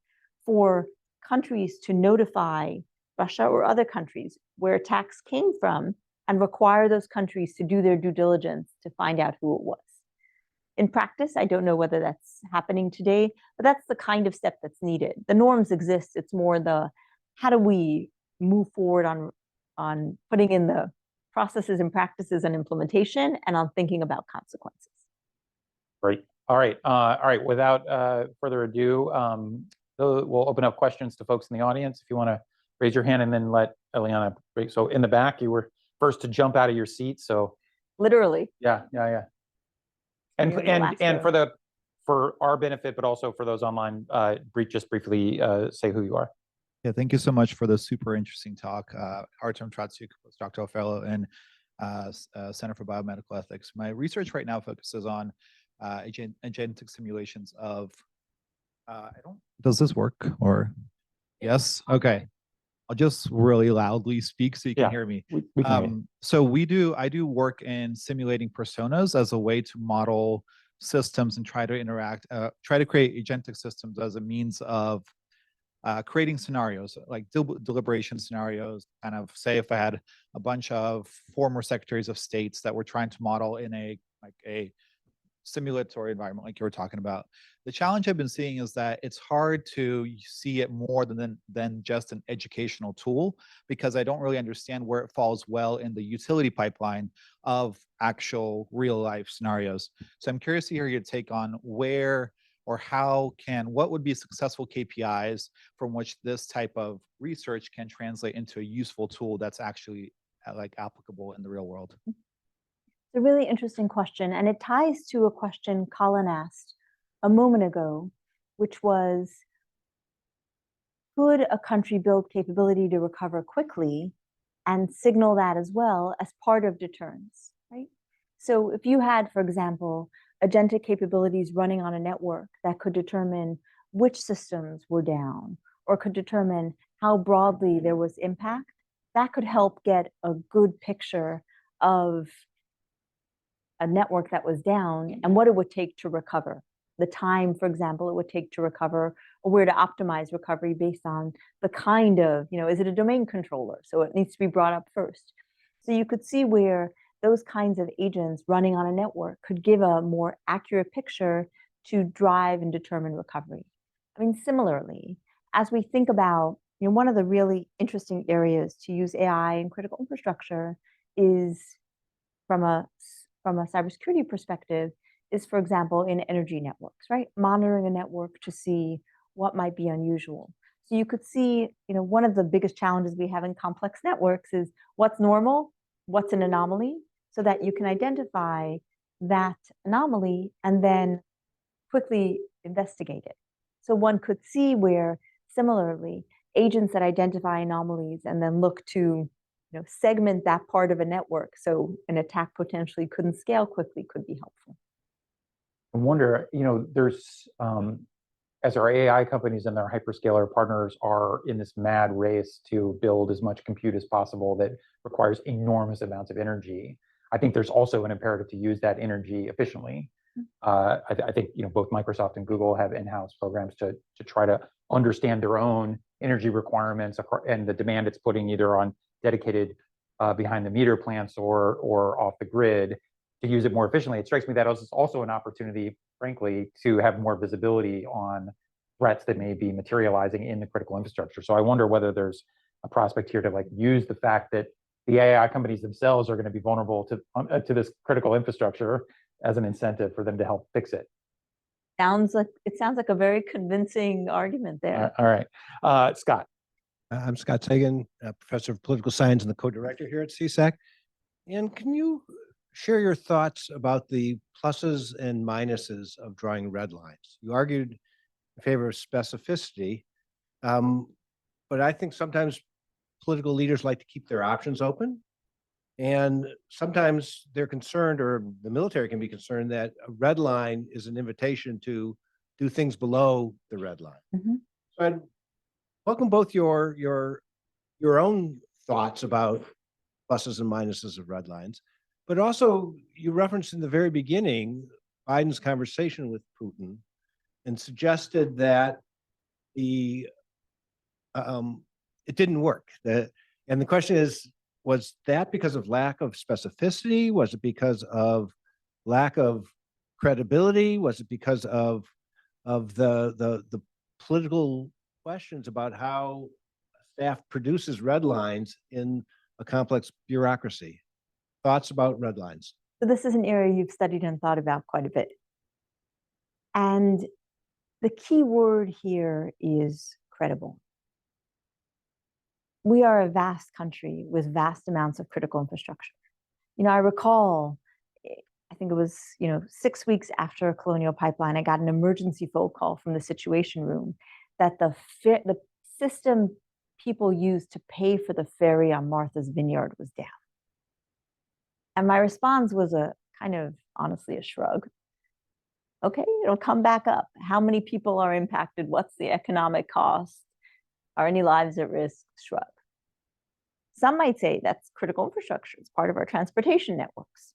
for countries to notify Russia or other countries where attacks came from and require those countries to do their due diligence to find out who it was. In practice, I don't know whether that's happening today, but that's the kind of step that's needed. The norms exist. It's more the how do we move forward on putting in the processes and practices and implementation, and on thinking about consequences. Great. All right. Without further ado, we'll open up questions to folks in the audience. If you want to raise your hand and then let Eliana break. So in the back, you were first to jump out of your seat. So literally. Yeah. And for our benefit, but also for those online, just briefly say who you are. Yeah, thank you so much for the super interesting talk. Artem Tratsuk, postdoctoral fellow in Center for Biomedical Ethics. My research right now focuses on agentic simulations of, does this work or? Yes, okay. I'll just really loudly speak so you can hear me. We can so I do work in simulating personas as a way to model systems and try to create agentic systems as a means of creating scenarios, like deliberation scenarios, kind of say if I had a bunch of former secretaries of states that we're trying to model in a simulatory environment like you were talking about. The challenge I've been seeing is that it's hard to see it more than just an educational tool, because I don't really understand where it falls well in the utility pipeline of actual real life scenarios. So I'm curious to hear your take on where or what would be successful KPIs from which this type of research can translate into a useful tool that's actually applicable in the real world. It's a really interesting question, and it ties to a question Colin asked a moment ago, which was, could a country build capability to recover quickly and signal that as well as part of deterrence, right? So if you had, for example, agentic capabilities running on a network that could determine which systems were down or could determine how broadly there was impact, that could help get a good picture of a network that was down and what it would take to recover. The time, for example, it would take to recover, or where to optimize recovery based on the kind of, is it a domain controller? So it needs to be brought up first. So you could see where those kinds of agents running on a network could give a more accurate picture to drive and determine recovery. I mean, similarly, as we think about, one of the really interesting areas to use AI in critical infrastructure is from a cybersecurity perspective is, for example, in energy networks, right? Monitoring a network to see what might be unusual. So you could see, one of the biggest challenges we have in complex networks is what's normal, what's an anomaly, so that you can identify that anomaly and then quickly investigate it. So one could see where, similarly, agents that identify anomalies and then look to segment that part of a network so an attack potentially couldn't scale quickly could be helpful. I wonder, there's, as our AI companies and their hyperscaler partners are in this mad race to build as much compute as possible that requires enormous amounts of energy, I think there's also an imperative to use that energy efficiently. I think both Microsoft and Google have in-house programs to try to understand their own energy requirements and the demand it's putting either on dedicated behind the meter plants or off the grid to use it more efficiently. It strikes me that it's also an opportunity, frankly, to have more visibility on threats that may be materializing in the critical infrastructure. So I wonder whether there's a prospect here to use the fact that the AI companies themselves are going to be vulnerable to this critical infrastructure as an incentive for them to help fix it. It sounds like a very convincing argument there. All right. Scott. I'm Scott Sagan, professor of political science and the co-director here at CSAC. And can you share your thoughts about the pluses and minuses of drawing red lines? You argued in favor of specificity, but I think sometimes political leaders like to keep their options open. And sometimes they're concerned, or the military can be concerned, that a red line is an invitation to do things below the red line. Mm-hmm. So I'd welcome both your own thoughts about pluses and minuses of red lines, but also you referenced in the very beginning Biden's conversation with Putin and suggested that it didn't work. And the question is, was that because of lack of specificity? Was it because of lack of credibility? Was it because of the political questions about how staff produces red lines in a complex bureaucracy? Thoughts about red lines? So this is an area you've studied and thought about quite a bit. And the key word here is credible. We are a vast country with vast amounts of critical infrastructure. I recall, I think it was, 6 weeks after Colonial Pipeline, I got an emergency phone call from the Situation Room that the system people used to pay for the ferry on Martha's Vineyard was down. And my response was honestly a shrug. Okay, it'll come back up. How many people are impacted? What's the economic cost? Are any lives at risk? Shrug. Some might say that's critical infrastructure. It's part of our transportation networks.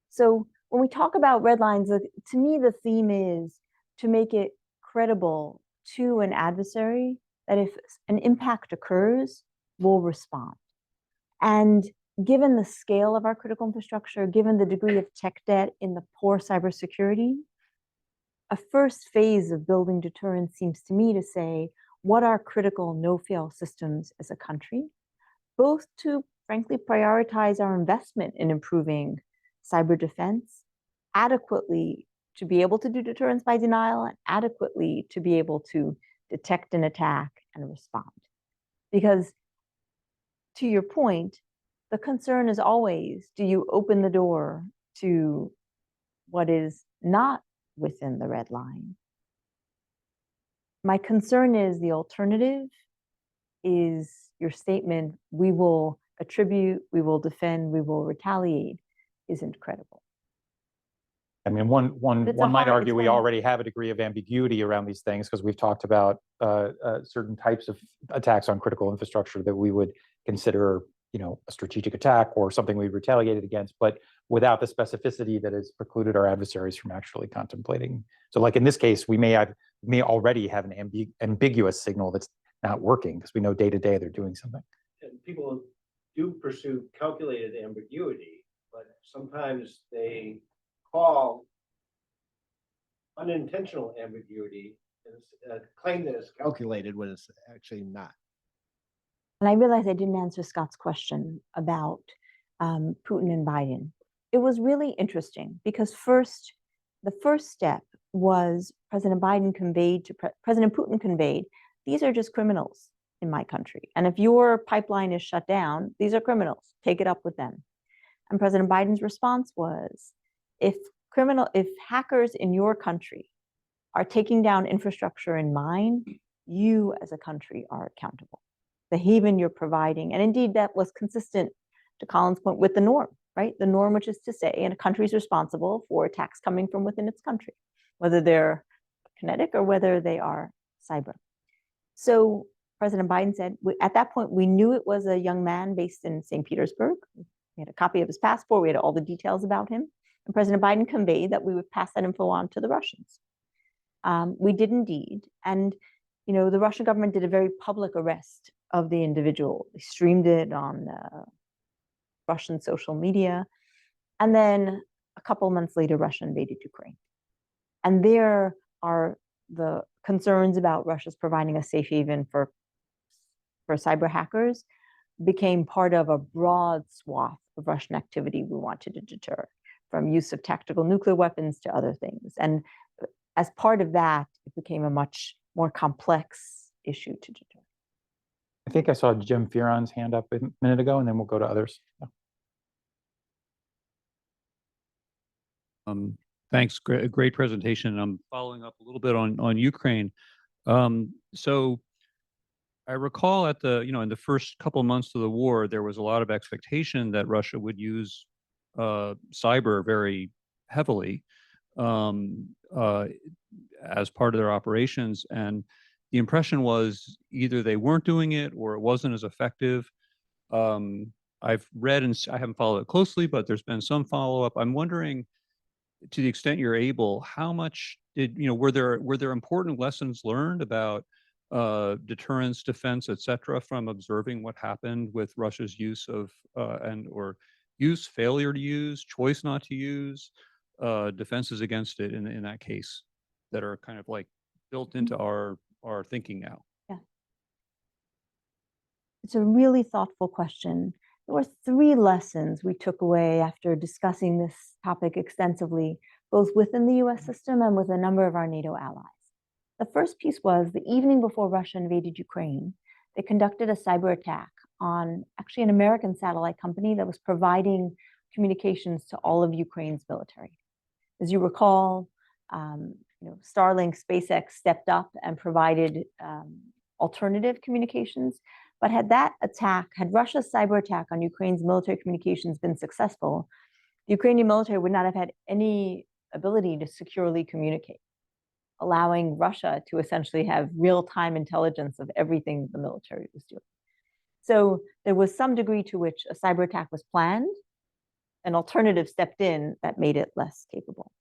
So when we talk about red lines, to me, the theme is to make it credible to an adversary that if an impact occurs, we'll respond. And given the scale of our critical infrastructure, given the degree of tech debt in the poor cybersecurity, a first phase of building deterrence seems to me to say, what are critical no-fail systems as a country, both to frankly prioritize our investment in improving cyber defense, adequately to be able to do deterrence by denial, and adequately to be able to detect an attack and respond. Because to your point, the concern is always, do you open the door to what is not within the red line? My concern is the alternative is your statement, we will attribute, we will defend, we will retaliate, isn't credible. I mean, one might argue we already have a degree of ambiguity around these things because we've talked about certain types of attacks on critical infrastructure that we would consider, a strategic attack or something we retaliated against, but without the specificity that has precluded our adversaries from actually contemplating. So, like in this case, we may already have an ambiguous signal that's not working because we know day to day they're doing something. And people do pursue calculated ambiguity, but sometimes they call unintentional ambiguity and claim that it's calculated when it's actually not. And I realized I didn't answer Scott's question about Putin and Biden. It was really interesting because the first step was President Putin conveyed, these are just criminals in my country. And if your pipeline is shut down, these are criminals, take it up with them. And President Biden's response was, if hackers in your country are taking down infrastructure in mine, you as a country are accountable. The haven you're providing, and indeed that was consistent, to Colin's point, with the norm, right? The norm, which is to say, and a country is responsible for attacks coming from within its country, whether they're kinetic or whether they are cyber. So President Biden said, at that point, we knew it was a young man based in St. Petersburg, We had a copy of his passport. We had all the details about him. And President Biden conveyed that we would pass that info on to the Russians. We did indeed. And, the Russian government did a very public arrest of the individual. They streamed it on Russian social media. And then a couple months later, Russia invaded Ukraine. And there are the concerns about Russia's providing a safe haven for cyber hackers became part of a broad swath of Russian activity we wanted to deter, from use of tactical nuclear weapons to other things. And as part of that, it became a much more complex issue to deter. I think I saw Jim Fearon's hand up a minute ago, and then we'll go to others. Yeah. Thanks. Great presentation. I'm following up a little bit on Ukraine. So I recall at in the first couple of months of the war, there was a lot of expectation that Russia would use cyber very heavily as part of their operations. And the impression was either they weren't doing it or it wasn't as effective. I've read, and I haven't followed it closely, but there's been some follow-up. I'm wondering, to the extent you're able, how much were there important lessons learned about deterrence, defense, et cetera, from observing what happened with Russia's use of or failure to use, choice not to use, defenses against it in that case, that are kind of like built into our thinking now? Yeah. It's a really thoughtful question. There were 3 lessons we took away after discussing this topic extensively, both within the US system and with a number of our NATO allies. The first piece was the evening before Russia invaded Ukraine, they conducted a cyber attack on actually an American satellite company that was providing communications to all of Ukraine's military. As you recall, Starlink, SpaceX stepped up and provided alternative communications. But had Russia's cyber attack on Ukraine's military communications been successful, the Ukrainian military would not have had any ability to securely communicate, allowing Russia to essentially have real-time intelligence of everything the military was doing. So there was some degree to which a cyber attack was planned, an alternative stepped in that made it less capable.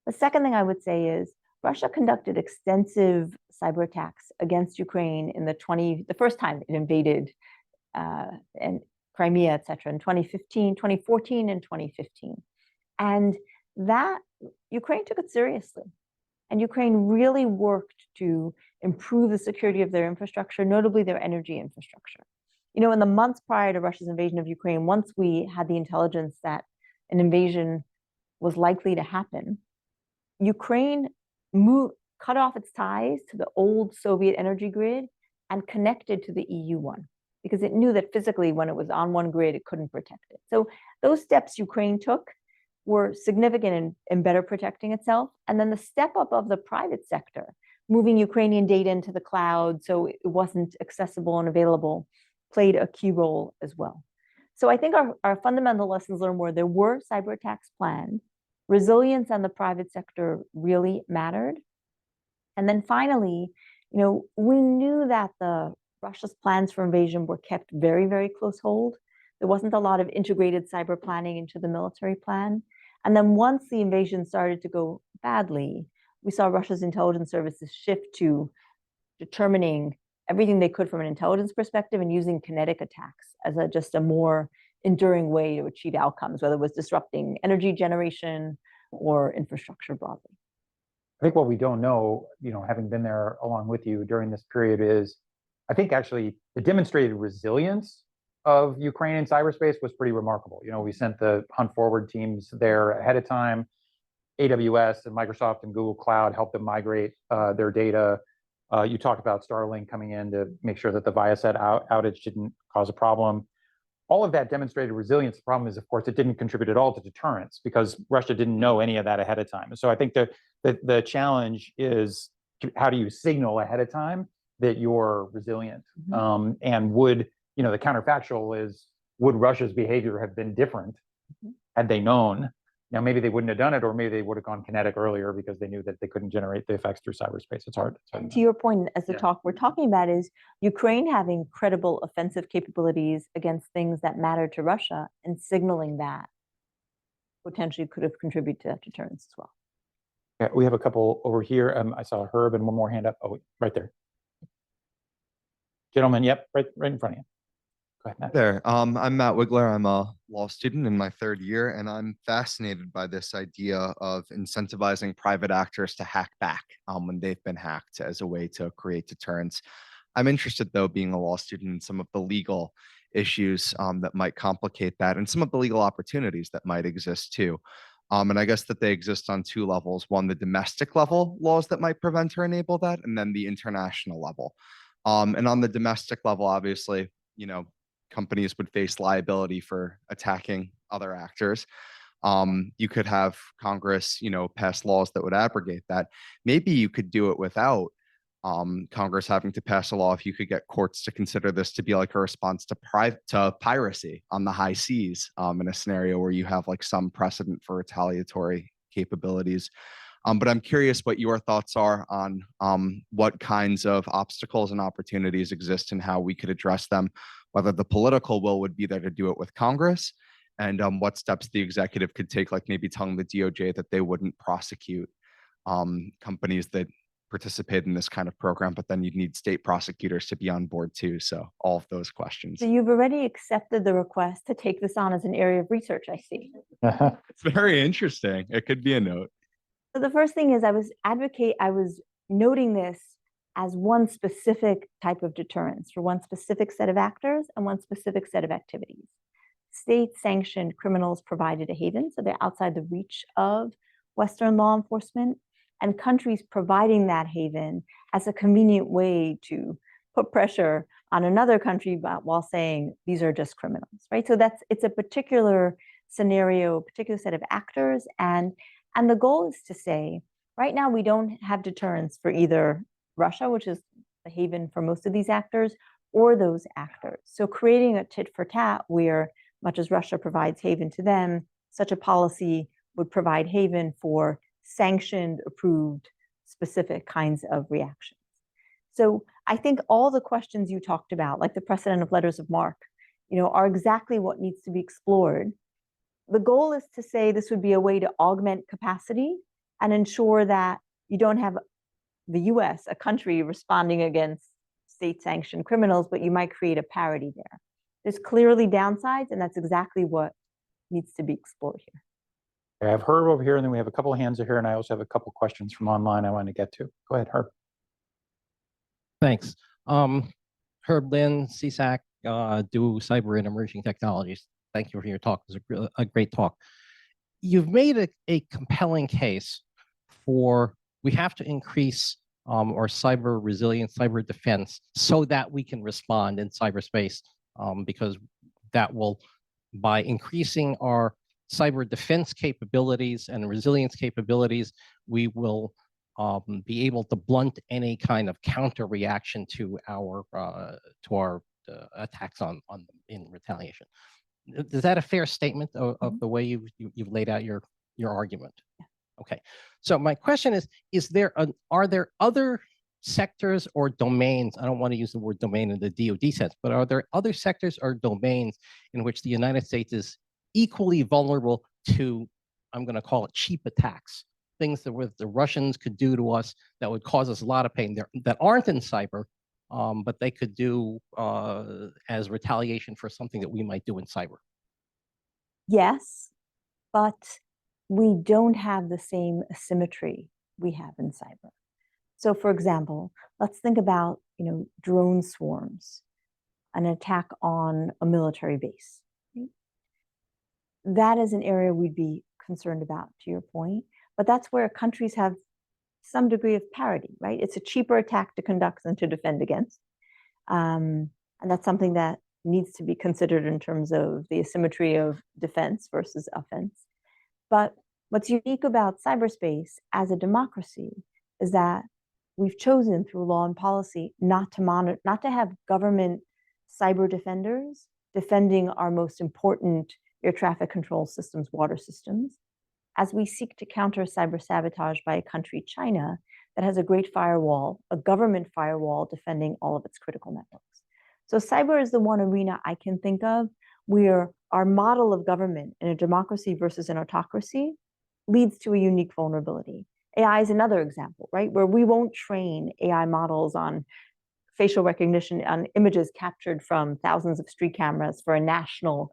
The second thing I would say is Russia conducted extensive cyber attacks against Ukraine in the first time it invaded and Crimea, et cetera, in 2014, and 2015. And that Ukraine took it seriously. And Ukraine really worked to improve the security of their infrastructure, notably their energy infrastructure. In the months prior to Russia's invasion of Ukraine, once we had the intelligence that an invasion was likely to happen, Ukraine cut off its ties to the old Soviet energy grid and connected to the EU one, because it knew that physically when it was on one grid, it couldn't protect it. So those steps Ukraine took were significant in better protecting itself. And then the step up of the private sector, moving Ukrainian data into the cloud so it wasn't accessible and available, played a key role as well. So I think our fundamental lessons learned were there were cyber attacks planned, resilience on the private sector really mattered. And then finally, we knew that Russia's plans for invasion were kept very, very close hold. There wasn't a lot of integrated cyber planning into the military plan. And then once the invasion started to go badly, we saw Russia's intelligence services shift to determining everything they could from an intelligence perspective and using kinetic attacks as just a more enduring way to achieve outcomes, whether it was disrupting energy generation or infrastructure broadly. I think what we don't know, having been there along with you during this period, is I think actually the demonstrated resilience of Ukraine in cyberspace was pretty remarkable. We sent the Hunt Forward teams there ahead of time. AWS and Microsoft and Google Cloud helped them migrate their data. You talked about Starlink coming in to make sure that the Viasat outage didn't cause a problem. All of that demonstrated resilience. The problem is, of course, it didn't contribute at all to deterrence because Russia didn't know any of that ahead of time. And so I think the challenge is, how do you signal ahead of time that you're resilient? Mm-hmm. And would, the counterfactual is, would Russia's behavior have been different had they known Now, maybe they wouldn't have done it, or maybe they would have gone kinetic earlier because they knew that they couldn't generate the effects through cyberspace. It's hard. And to your point, as the Yeah. talk we're talking about is Ukraine having credible offensive capabilities against things that matter to Russia, and signaling that potentially could have contributed to that deterrence as well. Yeah, we have a couple over here. I saw Herb and one more hand up. Oh, right there. Gentlemen, yep, right in front of you. Go ahead, Matt. There. I'm Matt Wigler. I'm a law student in my third year, and I'm fascinated by this idea of incentivizing private actors to hack back when they've been hacked as a way to create deterrence. I'm interested, though, being a law student, in some of the legal issues that might complicate that, and some of the legal opportunities that might exist too. And I guess that they exist on two levels: one, the domestic level laws that might prevent or enable that, and then the international level. And on the domestic level, obviously, companies would face liability for attacking other actors. You could have Congress, pass laws that would abrogate that. Maybe you could do it without Congress having to pass a law if you could get courts to consider this to be like a response to piracy on the high seas, in a scenario where you have like some precedent for retaliatory capabilities. But I'm curious what your thoughts are on what kinds of obstacles and opportunities exist and how we could address them, whether the political will would be there to do it with Congress, and what steps the executive could take, like maybe telling the DOJ that they wouldn't prosecute companies that participate in this kind of program, but then you'd need state prosecutors to be on board too. So all of those questions. So you've already accepted the request to take this on as an area of research, I see. It's very interesting. It could be a note. So the first thing is I was noting this as one specific type of deterrence for one specific set of actors and one specific set of activities. State-sanctioned criminals provided a haven, so they're outside the reach of Western law enforcement, and countries providing that haven as a convenient way to put pressure on another country while saying these are just criminals, right? So it's a particular scenario, a particular set of actors, and the goal is to say, right now we don't have deterrence for either Russia, which is the haven for most of these actors, or those actors. So creating a tit for tat where, much as Russia provides haven to them, such a policy would provide haven for sanctioned, approved, specific kinds of reactions. So I think all the questions you talked about, like the precedent of letters of marque, are exactly what needs to be explored. The goal is to say this would be a way to augment capacity and ensure that you don't have the US, a country, responding against state-sanctioned criminals, but you might create a parity there. There's clearly downsides, and that's exactly what needs to be explored here. I have Herb over here, and then we have a couple of hands here, and I also have a couple of questions from online I want to get to. Go ahead, Herb. Thanks. Herb Lynn, CSAC, do cyber and emerging technologies. Thank you for your talk. It was a great talk. You've made a compelling case for we have to increase our cyber resilience, cyber defense, so that we can respond in cyberspace, because that will, by increasing our cyber defense capabilities and resilience capabilities, we will be able to blunt any kind of counter reaction to our attacks in retaliation. Is that a fair statement of the way you've laid out your argument? Yeah. Okay. So my question is are there other sectors or domains? I don't want to use the word domain in the DoD sense, but are there other sectors or domains in which the United States is equally vulnerable to, I'm going to call it cheap attacks, things that the Russians could do to us that would cause us a lot of pain that aren't in cyber, but they could do as retaliation for something that we might do in cyber? Yes, but we don't have the same asymmetry we have in cyber. So for example, let's think about, drone swarms, an attack on a military base. Right? That is an area we'd be concerned about, to your point, but that's where countries have some degree of parity, right? It's a cheaper attack to conduct than to defend against. And that's something that needs to be considered in terms of the asymmetry of defense versus offense. But what's unique about cyberspace as a democracy is that we've chosen through law and policy not to have government cyber defenders defending our most important air traffic control systems, water systems, as we seek to counter cyber sabotage by a country, China, that has a great firewall, a government firewall defending all of its critical networks. So cyber is the one arena I can think of where our model of government in a democracy versus an autocracy leads to a unique vulnerability. AI is another example, right? Where we won't train AI models on facial recognition, on images captured from thousands of street cameras for a national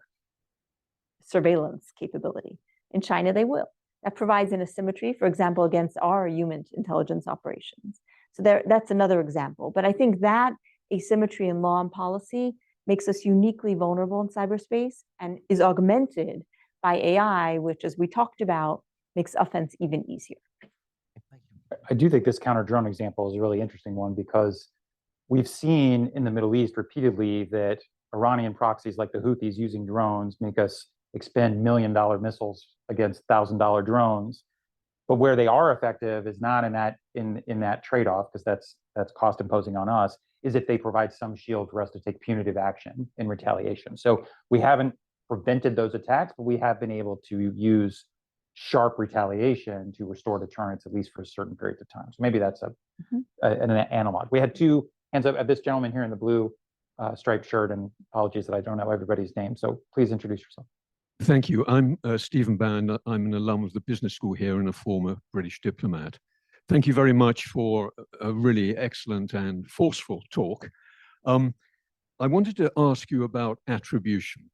surveillance capability. In China, they will. That provides an asymmetry, for example, against our human intelligence operations. So that's another example. But I think that asymmetry in law and policy makes us uniquely vulnerable in cyberspace and is augmented by AI, which, as we talked about, makes offense even easier. I do think this counter drone example is a really interesting one because we've seen in the Middle East repeatedly that Iranian proxies like the Houthis using drones make us expend $1 million missiles against $1,000 drones. But where they are effective is not in that trade-off, because that's cost imposing on us, is if they provide some shield for us to take punitive action in retaliation. So we haven't prevented those attacks, but we have been able to use sharp retaliation to restore deterrence, at least for certain periods of time. So maybe that's an analog. We had two hands up. This gentleman here in the blue striped shirt, and apologies that I don't know everybody's name. So please introduce yourself. Thank you. I'm Stephen Band. I'm an alum of the business school here and a former British diplomat. Thank you very much for a really excellent and forceful talk. I wanted to ask you about attribution.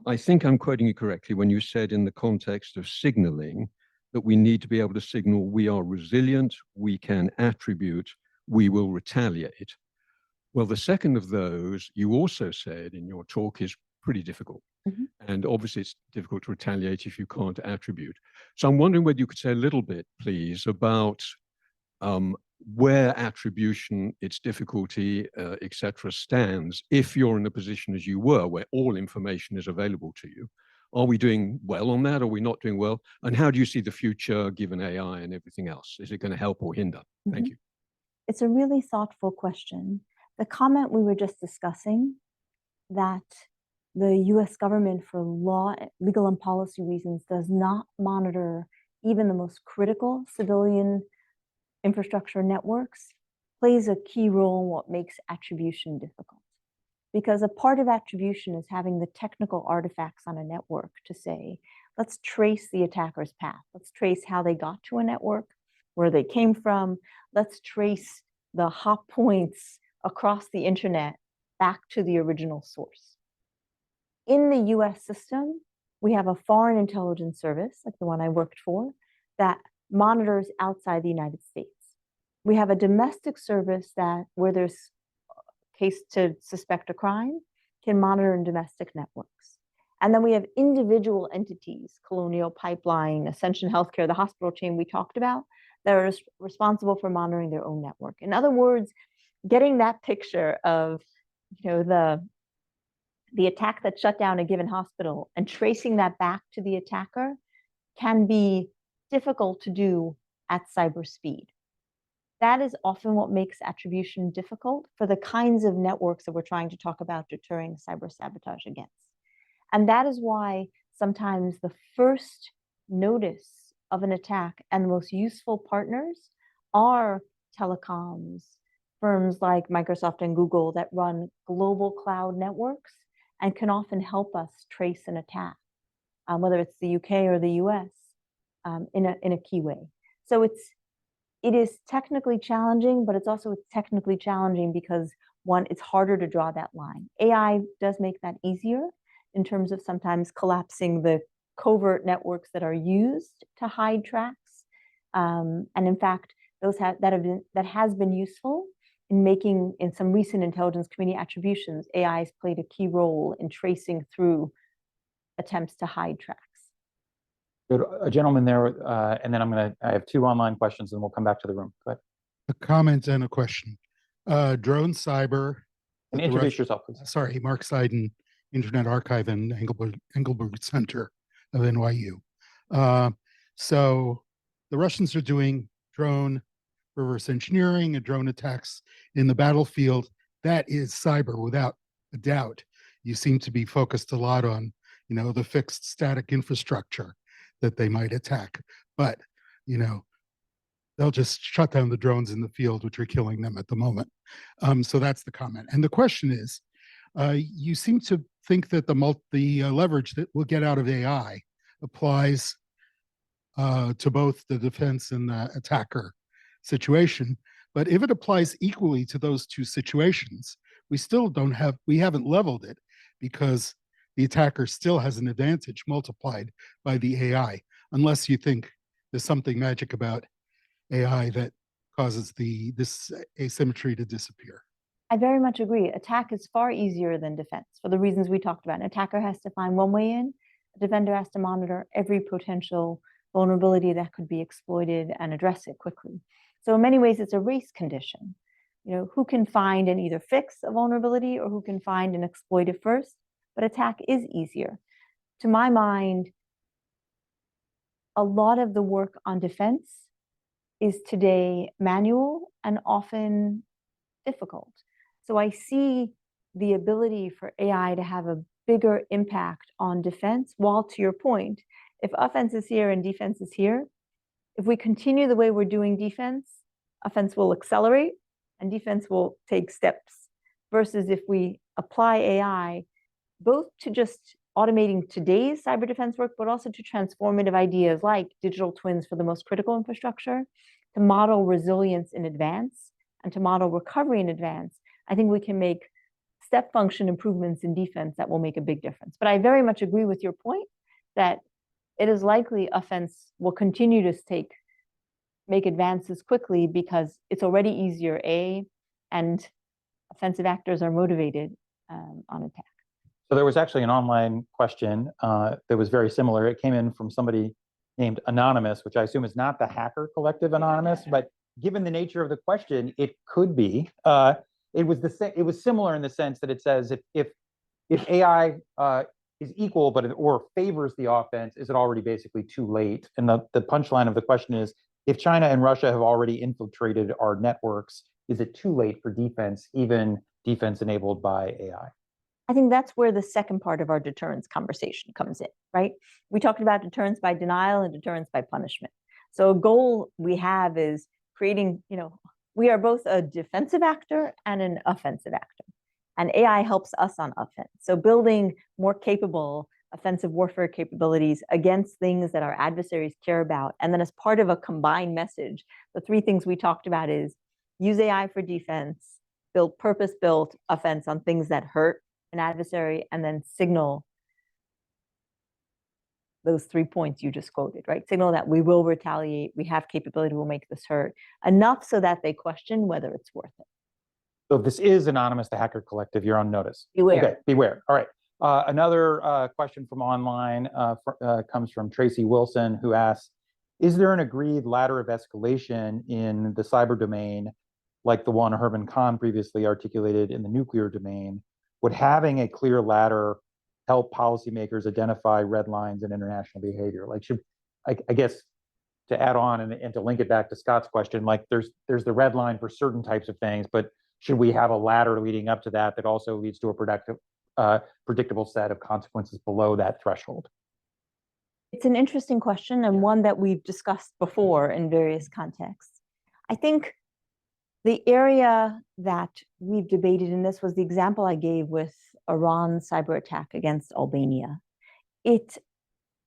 I think I'm quoting you correctly when you said in the context of signaling that we need to be able to signal we are resilient, we can attribute, we will retaliate. Well, the second of those, you also said in your talk, is pretty difficult. And obviously it's difficult to retaliate if you can't attribute. So I'm wondering whether you could say a little bit, please, about where attribution, its difficulty, etc., stands if you're in a position as you were, where all information is available to you. Are we doing well on that? Are we not doing well? And how do you see the future given AI and everything else? Is it going to help or hinder? Thank you. It's a really thoughtful question. The comment we were just discussing, that the US government for legal and policy reasons does not monitor even the most critical civilian infrastructure networks, plays a key role in what makes attribution difficult. Because a part of attribution is having the technical artifacts on a network to say, let's trace the attacker's path. Let's trace how they got to a network, where they came from. Let's trace the hop points across the internet back to the original source. In the US system, we have a foreign intelligence service, like the one I worked for, that monitors outside the United States. We have a domestic service that, where there's a case to suspect a crime, can monitor in domestic networks. And then we have individual entities, Colonial Pipeline, Ascension Healthcare, the hospital chain we talked about, that are responsible for monitoring their own network. In other words, getting that picture of, the attack that shut down a given hospital and tracing that back to the attacker can be difficult to do at cyber speed. That is often what makes attribution difficult for the kinds of networks that we're trying to talk about deterring cyber sabotage against. And that is why sometimes the first notice of an attack and the most useful partners are telecoms, firms like Microsoft and Google that run global cloud networks and can often help us trace an attack, whether it's the UK or the US, in a key way. So it is technically challenging, but it's also technically challenging because, one, it's harder to draw that line. AI does make that easier in terms of sometimes collapsing the covert networks that are used to hide tracks. And in fact, that has been useful in making, in some recent intelligence community attributions, AI has played a key role in tracing through attempts to hide tracks. Good. A gentleman there, and then I have two online questions and we'll come back to the room. Go ahead. A comment and a question. Drone cyber. And introduce yourself, please. Sorry, Mark Seiden, Internet Archive and Engelberg Center of NYU. So the Russians are doing drone reverse engineering and drone attacks in the battlefield. That is cyber without a doubt. You seem to be focused a lot on, the fixed static infrastructure. that they might attack. But, you know, they'll just shut down the drones in the field, which are killing them at the moment. So that's the comment. And the question is, you seem to think that the leverage that we'll get out of AI applies to both the defense and the attacker situation. But if it applies equally to those two situations, we haven't leveled it, because the attacker still has an advantage multiplied by the AI, unless you think there's something magic about AI that causes this asymmetry to disappear. I very much agree. Attack is far easier than defense for the reasons we talked about. An attacker has to find one way in, a defender has to monitor every potential vulnerability that could be exploited and address it quickly. So in many ways, it's a race condition. You know, who can find and either fix a vulnerability or who can find and exploit it first, but attack is easier. To my mind, a lot of the work on defense is today manual and often difficult. So I see the ability for AI to have a bigger impact on defense, while to your point, if offense is here and defense is here, if we continue the way we're doing defense, offense will accelerate and defense will take steps, versus if we apply AI both to just automating today's cyber defense work, but also to transformative ideas like digital twins for the most critical infrastructure, to model resilience in advance and to model recovery in advance. I think we can make step function improvements in defense that will make a big difference. But I very much agree with your point that it is likely offense will continue to make advances quickly because it's already easier, and offensive actors are motivated on attack. So there was actually an online question that was very similar. It came in from somebody named Anonymous, which I assume is not the hacker collective Anonymous, but given the nature of the question, it could be. It was similar in the sense that it says if AI is equal or favors the offense, is it already basically too late? And the punchline of the question is, if China and Russia have already infiltrated our networks, is it too late for defense, even defense enabled by AI? I think that's where the second part of our deterrence conversation comes in, right? We talked about deterrence by denial and deterrence by punishment. So a goal we have is creating, we are both a defensive actor and an offensive actor. And AI helps us on offense. So building more capable offensive warfare capabilities against things that our adversaries care about. And then as part of a combined message, the three things we talked about is use AI for defense, build purpose-built offense on things that hurt an adversary, and then signal those 3 points you just quoted, right? Signal that we will retaliate, we have capability, we'll make this hurt, enough so that they question whether it's worth it. So if this is anonymous, the hacker collective, you're on notice. Beware. Okay, beware. All right. Another question from online comes from Tracy Wilson, who asks, is there an agreed ladder of escalation in the cyber domain, like the one Herman Kahn previously articulated in the nuclear domain? Would having a clear ladder help policymakers identify red lines in international behavior? Like, I guess to add on and to link it back to Scott's question, like there's the red line for certain types of things, but should we have a ladder leading up to that also leads to a predictable set of consequences below that threshold? It's an interesting question and one that we've discussed before in various contexts. I think the area that we've debated in this was the example I gave with Iran's cyber attack against Albania. It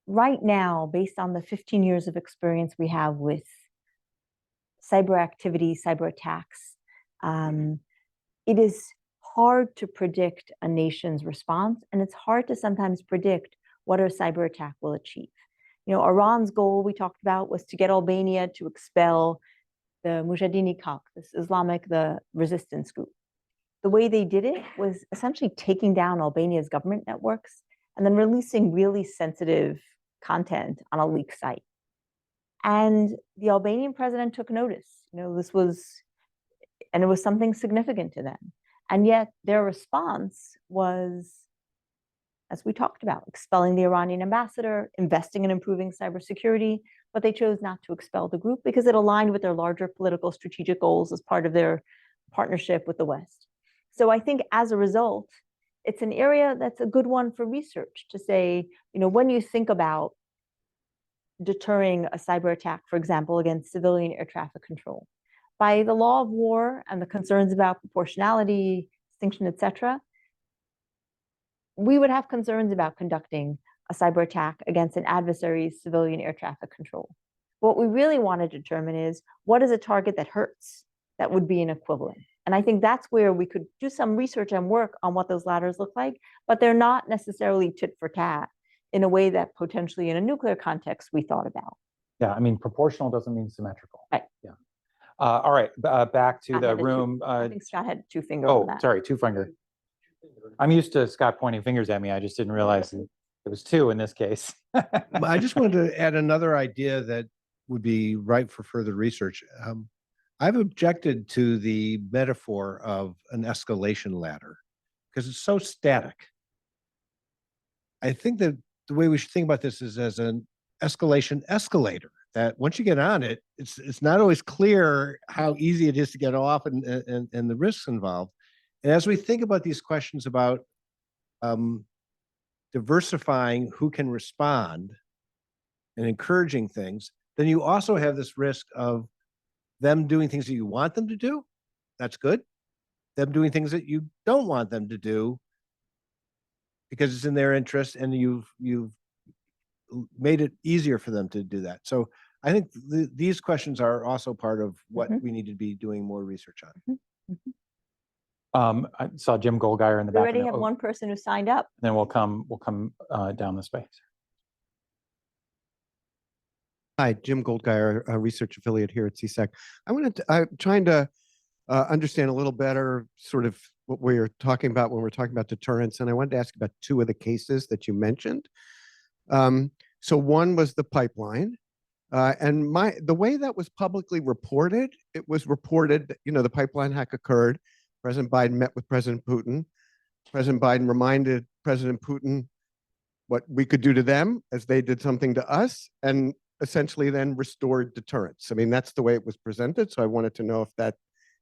right now, based on the 15 years of experience we have with cyber activity, cyber attacks, it is hard to predict a nation's response, and it's hard to sometimes predict what a cyber attack will achieve. Iran's goal we talked about was to get Albania to expel the Mujahideen Khalq, this Islamic, the resistance group. The way they did it was essentially taking down Albania's government networks and then releasing really sensitive content on a leak site. And the Albanian president took notice. This was, and it was something significant to them. And yet their response was, as we talked about, expelling the Iranian ambassador, investing in improving cybersecurity, but they chose not to expel the group because it aligned with their larger political strategic goals as part of their partnership with the West. So I think as a result, it's an area that's a good one for research to say, when you think about deterring a cyber attack, for example, against civilian air traffic control. By the law of war and the concerns about proportionality, distinction, etc., we would have concerns about conducting a cyber attack against an adversary's civilian air traffic control. What we really want to determine is, what is a target that hurts that would be an equivalent? And I think that's where we could do some research and work on what those ladders look like, but they're not necessarily tit for tat in a way that potentially in a nuclear context we thought about. Yeah, I mean, proportional doesn't mean symmetrical. Right. Yeah. All right, back to Scott the had a room. I think Scott had two fingers on Oh, that. sorry, two finger. I'm used to Scott pointing fingers at me. I just didn't realize it was two in this case. I just wanted to add another idea that would be ripe for further research. I've objected to the metaphor of an escalation ladder because it's so static. I think that the way we should think about this is as an escalation escalator, that once you get on it, it's not always clear how easy it is to get off and the risks involved. And as we think about these questions about diversifying who can respond and encouraging things, then you also have this risk of them doing things that you want them to do. That's good. Them doing things that you don't want them to do because it's in their interest, and you've made it easier for them to do that. So I think these questions are also part of what we need to be doing more research on. I saw Jim Goldgeier in the We back. already have one person who signed up. Then we'll come down the space. Hi, Jim Goldgeier, a research affiliate here at CSEC. I'm trying to understand a little better sort of what we're talking about when we're talking about deterrence. And I wanted to ask about two of the cases that you mentioned. So one was the pipeline. And the way that was publicly reported, it was reported that, the pipeline hack occurred. President Biden met with President Putin. President Biden reminded President Putin what we could do to them as they did something to us, and essentially then restored deterrence. I mean, that's the way it was presented. So I wanted to know if that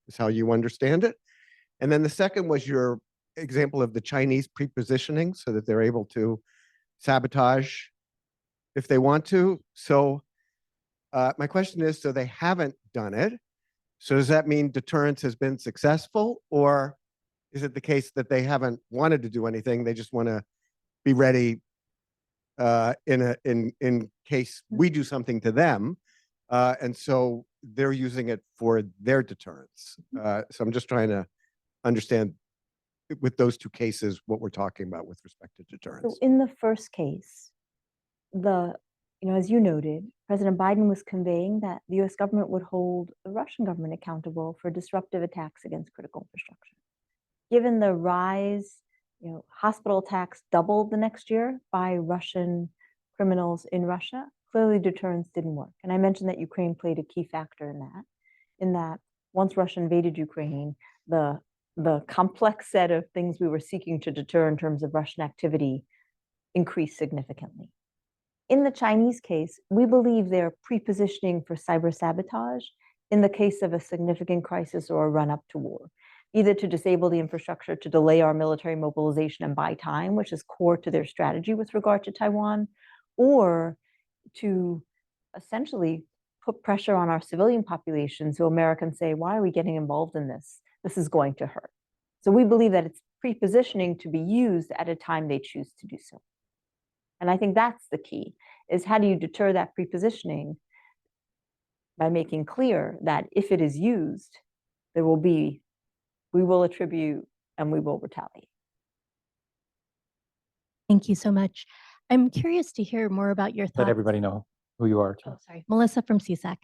is how you understand it. And then the second was your example of the Chinese pre-positioning so that they're able to sabotage if they want to. So my question is, so they haven't done it. So does that mean deterrence has been successful, or is it the case that they haven't wanted to do anything? They just want to be ready in case we do something to them, and so they're using it for their deterrence. So I'm just trying to understand with those two cases what we're talking about with respect to deterrence. So in the first case, as you noted, President Biden was conveying that the US government would hold the Russian government accountable for disruptive attacks against critical infrastructure. Given the rise, hospital attacks doubled the next year by Russian criminals in Russia, clearly deterrence didn't work. And I mentioned that Ukraine played a key factor in that once Russia invaded Ukraine, the complex set of things we were seeking to deter in terms of Russian activity increased significantly. In the Chinese case, we believe they're pre-positioning for cyber sabotage in the case of a significant crisis or a run-up to war, either to disable the infrastructure, to delay our military mobilization and buy time, which is core to their strategy with regard to Taiwan, or to essentially put pressure on our civilian population so Americans say, why are we getting involved in this? This is going to hurt. So we believe that it's pre-positioning to be used at a time they choose to do so. And I think that's the key, is how do you deter that pre-positioning by making clear that if it is used, we will attribute and we will retaliate. Thank you so much. I'm curious to hear more about your thoughts. Let everybody know who you are. Oh, sorry, Melissa from CSEC.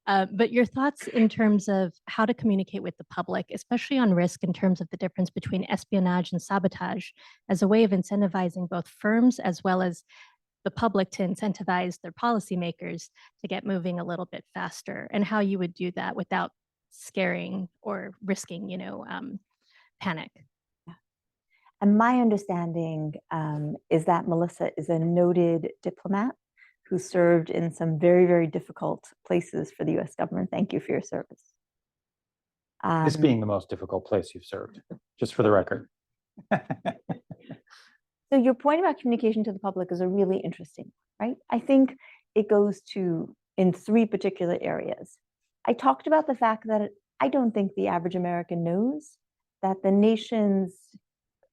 But your thoughts in terms of how to communicate with the public, especially on risk in terms of the difference between espionage and sabotage as a way of incentivizing both firms as well as the public to incentivize their policymakers to get moving a little bit faster, and how you would do that without scaring or risking, panic. Yeah. And my understanding is that Melissa is a noted diplomat who served in some very, very difficult places for the US government. Thank you for your service. This being the most difficult place you've served, just for the record. So your point about communication to the public is a really interesting, right? I think it goes to in 3 particular areas. I talked about the fact that I don't think the average American knows that the nation's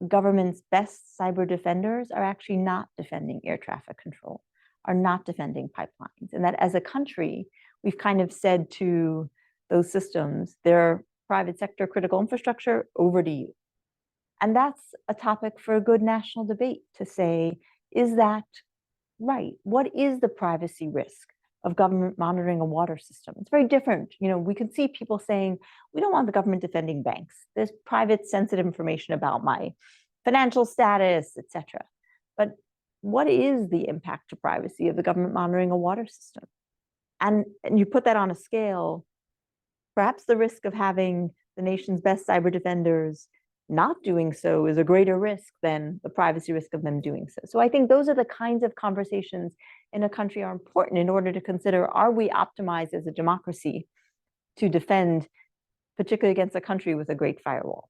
government's best cyber defenders are actually not defending air traffic control, are not defending pipelines. And that as a country, we've kind of said to those systems, they're private sector critical infrastructure, over to you. And that's a topic for a good national debate to say, is that right? What is the privacy risk of government monitoring a water system? It's very different. You know, we can see people saying, we don't want the government defending banks. There's private sensitive information about my financial status, et cetera. But what is the impact to privacy of the government monitoring a water system? And you put that on a scale, perhaps the risk of having the nation's best cyber defenders not doing so is a greater risk than the privacy risk of them doing so. So I think those are the kinds of conversations in a country are important in order to consider, are we optimized as a democracy to defend, particularly against a country with a great firewall?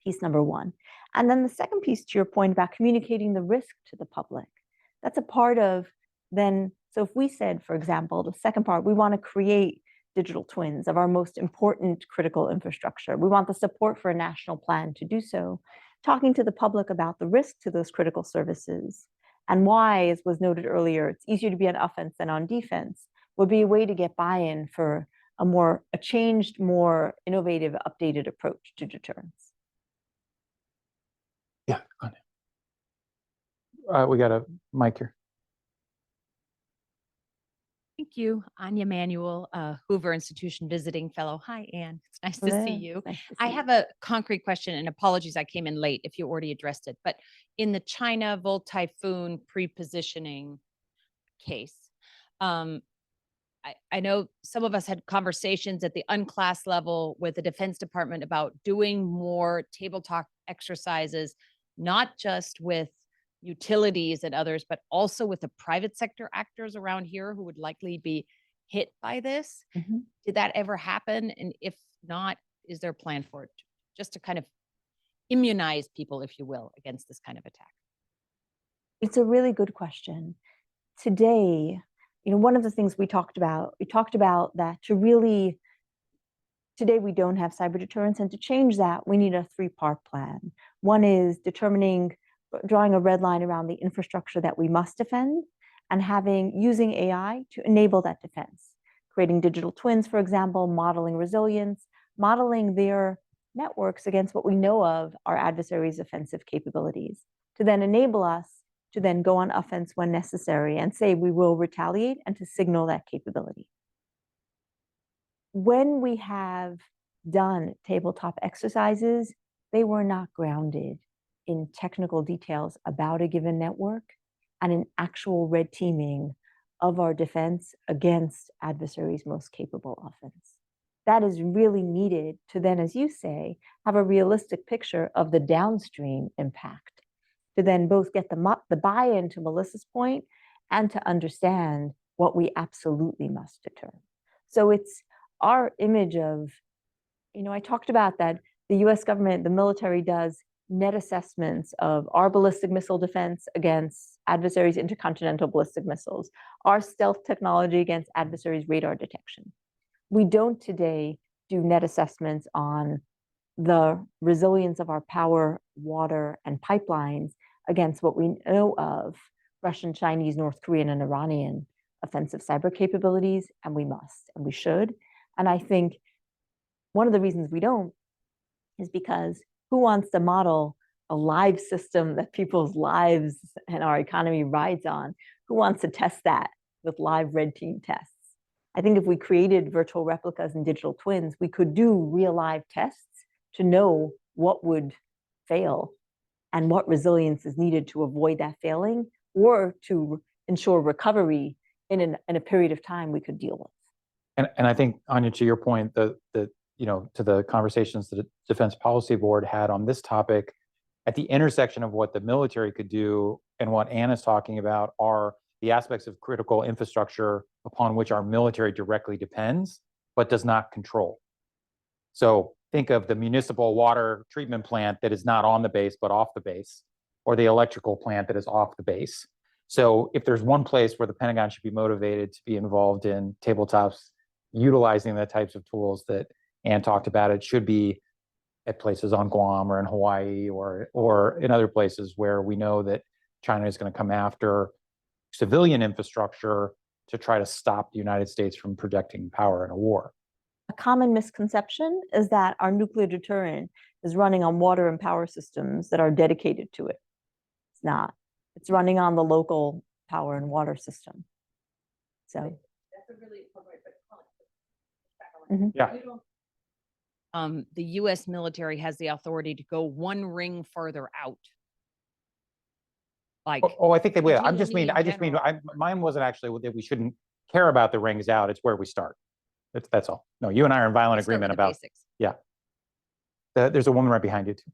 Piece number 1. And then the second piece, to your point about communicating the risk to the public, that's a part of then, so if we said, for example, the second part, we want to create digital twins of our most important critical infrastructure. We want the support for a national plan to do so, talking to the public about the risk to those critical services and why, as was noted earlier, it's easier to be on offense than on defense, would be a way to get buy-in for a changed, more innovative, updated approach to deterrence. Yeah, we got a mic here. Thank you, Anya Manuel, Hoover Institution visiting fellow. Hi, Anne. It's nice to see you. I have a concrete question, and apologies I came in late if you already addressed it. But in the China Volt Typhoon pre-positioning case, I know some of us had conversations at the unclass level with the Defense Department about doing more tabletop exercises, not just with utilities and others, but also with the private sector actors around here who would likely be hit by this. Did that ever happen? And if not, is there a plan for it? Just to kind of immunize people, if you will, against this kind of attack? It's a really good question. Today, you know, one of the things we talked about that today we don't have cyber deterrence, and to change that, we need a 3-part plan. One is drawing a red line around the infrastructure that we must defend and using AI to enable that defense, creating digital twins, for example, modeling resilience, modeling their networks against what we know of our adversaries' offensive capabilities, to then enable us to then go on offense when necessary and say we will retaliate and to signal that capability. When we have done tabletop exercises, they were not grounded in technical details about a given network and in actual red teaming of our defense against adversaries' most capable offense. That is really needed to then, as you say, have a realistic picture of the downstream impact, to then both get the buy-in to Melissa's point and to understand what we absolutely must deter. So it's our image of, you know, I talked about that the US government, the military does net assessments of our ballistic missile defense against adversaries' intercontinental ballistic missiles, our stealth technology against adversaries' radar detection. We don't today do net assessments on the resilience of our power, water, and pipelines against what we know of Russian, Chinese, North Korean, and Iranian offensive cyber capabilities, and we must, and we should. And I think one of the reasons we don't is because who wants to model a live system that people's lives and our economy rides on? Who wants to test that with live red team tests? I think if we created virtual replicas and digital twins, we could do real live tests to know what would fail and what resilience is needed to avoid that failing or to ensure recovery in a period of time we could deal with. And I think, Anya, to your point, you know, to the conversations that the Defense Policy Board had on this topic, at the intersection of what the military could do and what Anna's talking about are the aspects of critical infrastructure upon which our military directly depends, but does not control. So think of the municipal water treatment plant that is not on the base, but off the base. or the electrical plant that is off the base. So if there's one place where the Pentagon should be motivated to be involved in tabletops, utilizing the types of tools that Ann talked about, it should be at places on Guam or in Hawaii or in other places where we know that China is going to come after civilian infrastructure to try to stop the United States from projecting power in a war. A common misconception is that our nuclear deterrent is running on water and power systems that are dedicated to it. It's not. It's running on the local power and water system. So that's a really important Mhm. Yeah. The US military has the authority to go one ring further out. Like, Oh, I think they will. between the I just mean, general. mine wasn't actually that we shouldn't care about the rings out. It's where we start. That's all. No, you and I are in violent let's start with agreement the about, basics. there's a woman right behind you too.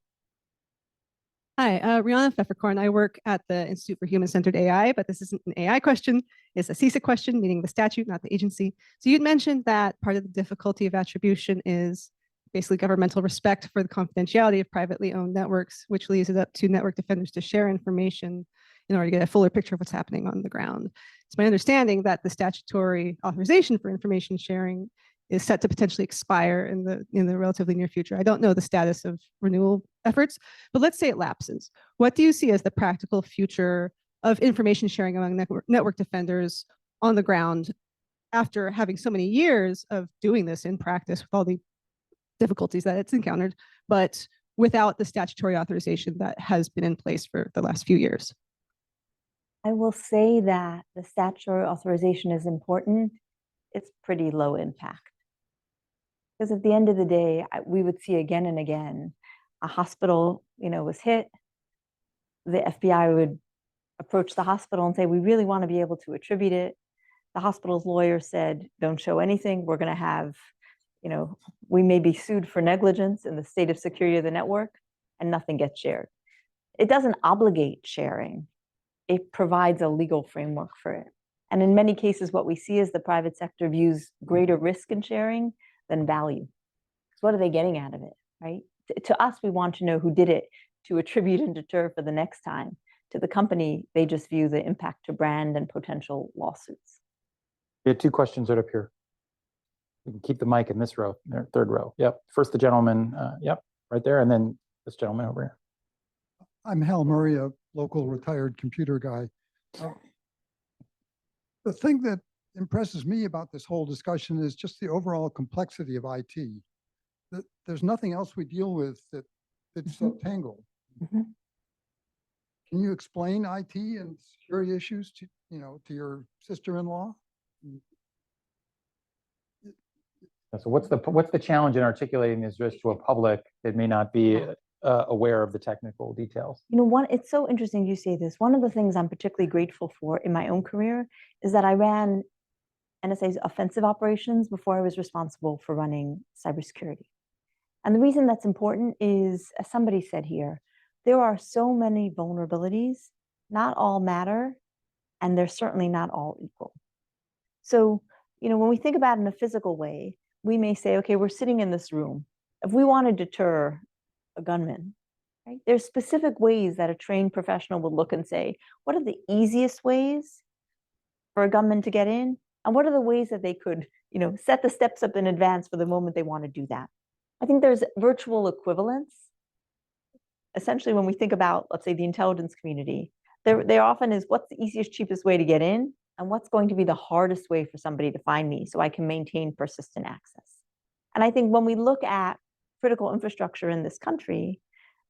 Hi, Rihanna Pfefferkorn. I work at the Institute for Human-Centered AI, but this isn't an AI question. It's a CISA question, meaning the statute, not the agency. So you'd mentioned that part of the difficulty of attribution is basically governmental respect for the confidentiality of privately owned networks, which leaves it up to network defenders to share information in order to get a fuller picture of what's happening on the ground. It's my understanding that the statutory authorization for information sharing is set to potentially expire in the relatively near future. I don't know the status of renewal efforts, but let's say it lapses. What do you see as the practical future of information sharing among network defenders on the ground after having so many years of doing this in practice with all the difficulties that it's encountered, but without the statutory authorization that has been in place for the last few years? I will say that the statutory authorization is important. It's pretty low impact. Because at the end of the day, we would see again and again, a hospital, was hit. The FBI would approach the hospital and say, we really want to be able to attribute it. The hospital's lawyer said, don't show anything. We're going to have, we may be sued for negligence in the state of security of the network, and nothing gets shared. It doesn't obligate sharing. It provides a legal framework for it. And in many cases, what we see is the private sector views greater risk in sharing than value. Because what are they getting out of it, right? To us, we want to know who did it to attribute and deter for the next time. To the company, they just view the impact to brand and potential lawsuits. We had two questions right up here. We can keep the mic in this row, third row. Yep. First, the gentleman, yep, right there. And then this gentleman over here. I'm Hal Murray, a local retired computer guy. The thing that impresses me about this whole discussion is just the overall complexity of IT. There's nothing else we deal with that's so tangled. Can you explain IT and security issues to your sister-in-law? So what's the challenge in articulating this risk to a public that may not be aware of the technical details? It's so interesting you say this. One of the things I'm particularly grateful for in my own career is that I ran NSA's offensive operations before I was responsible for running cybersecurity. And the reason that's important is, as somebody said here, there are so many vulnerabilities, not all matter, and they're certainly not all equal. So, when we think about it in a physical way, we may say, okay, we're sitting in this room. If we want to deter a gunman, right, there's specific ways that a trained professional would look and say, what are the easiest ways for a gunman to get in? And what are the ways that they could, set the steps up in advance for the moment they want to do that? I think there's virtual equivalence. Essentially, when we think about, let's say, the intelligence community, there often is what's the easiest, cheapest way to get in, and what's going to be the hardest way for somebody to find me so I can maintain persistent access. And I think when we look at critical infrastructure in this country,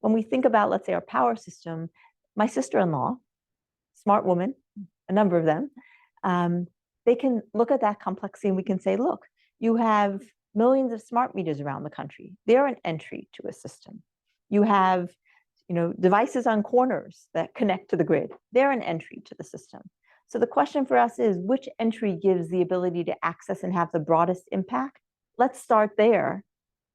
when we think about, let's say, our power system, my sister-in-law, smart woman, a number of them, they can look at that complexity and we can say, look, you have millions of smart meters around the country. They're an entry to a system. You have, devices on corners that connect to the grid. They're an entry to the system. So the question for us is, which entry gives the ability to access and have the broadest impact? Let's start there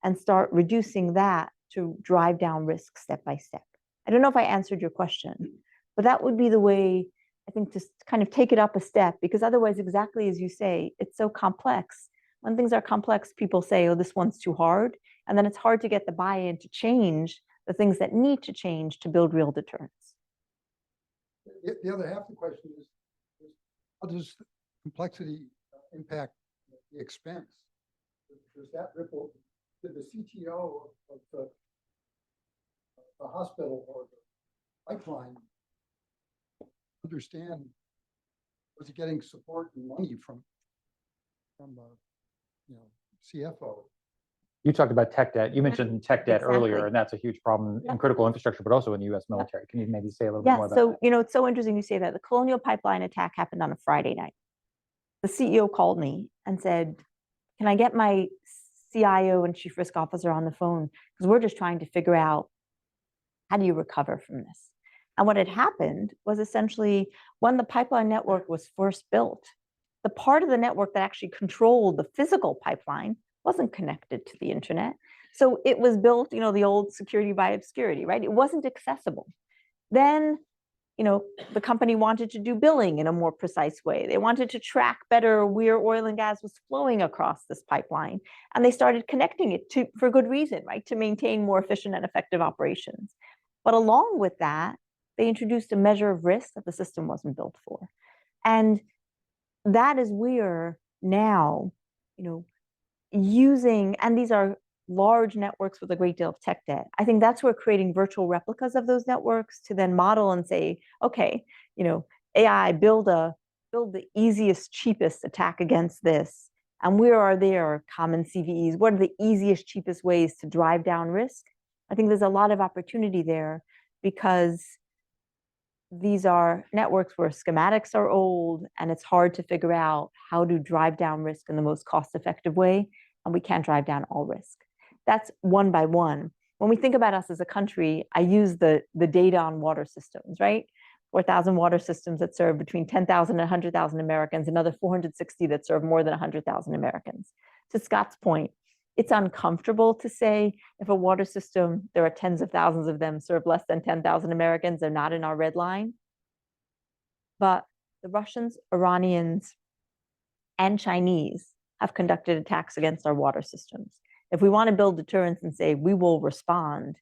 and start reducing that to drive down risk step by step. I don't know if I answered your question, but that would be the way, I think, to kind of take it up a step, because otherwise, exactly as you say, it's so complex. When things are complex, people say, oh, this one's too hard. And then it's hard to get the buy-in to change the things that need to change to build real deterrence. The other half of the question is how does complexity impact the expense? Does that ripple to the CTO of the hospital or the pipeline understand, was he getting support and money from CFO? You talked about tech debt. You mentioned tech debt earlier, Exactly. and that's a huge problem in critical infrastructure, but also in the U.S. military. Can you maybe say a little bit Yeah, more about so, that? it's so interesting you say that. The Colonial Pipeline attack happened on a Friday night. The CEO called me and said, can I get my CIO and chief risk officer on the phone? Because we're just trying to figure out, how do you recover from this? And what had happened was essentially when the pipeline network was first built, the part of the network that actually controlled the physical pipeline wasn't connected to the internet. So it was built, the old security by obscurity, right? It wasn't accessible. Then, the company wanted to do billing in a more precise way. They wanted to track better where oil and gas was flowing across this pipeline. And they started connecting it for good reason, right? To maintain more efficient and effective operations. But along with that, they introduced a measure of risk that the system wasn't built for. And that is where now, using, and these are large networks with a great deal of tech debt. I think that's where creating virtual replicas of those networks to then model and say, okay, AI, build the easiest, cheapest attack against this. And where are there common CVEs? What are the easiest, cheapest ways to drive down risk? I think there's a lot of opportunity there because these are networks where schematics are old and it's hard to figure out how to drive down risk in the most cost-effective way. And we can't drive down all risk. That's one by one. When we think about us as a country, I use the data on water systems, right? 4,000 water systems that serve between 10,000 and 100,000 Americans, another 460 that serve more than 100,000 Americans. To Scott's point, it's uncomfortable to say if a water system, there are tens of thousands of them, serve less than 10,000 Americans, they're not in our red line. But the Russians, Iranians, and Chinese have conducted attacks against our water systems. If we want to build deterrence and say we will respond,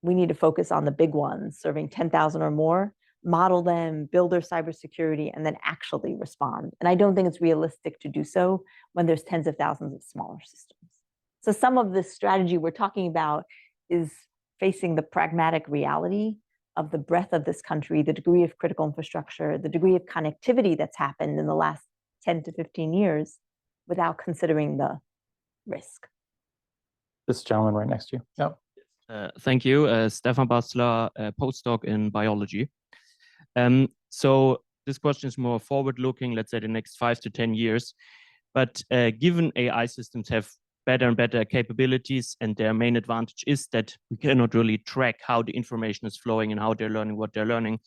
we need to focus on the big ones, serving 10,000 or more, model them, build their cybersecurity, and then actually respond. And I don't think it's realistic to do so when there's tens of thousands of smaller systems. So some of this strategy we're talking about is facing the pragmatic reality of the breadth of this country, the degree of critical infrastructure, the degree of connectivity that's happened in the last 10 to 15 years without considering the risk. This gentleman right next to you. Yep. Thank you. Stefan Bastler, postdoc in biology. So this question is more forward-looking, let's say the next 5 to 10 years. But given AI systems have better and better capabilities, and their main advantage is that we cannot really track how the information is flowing and how they're learning what they're learning.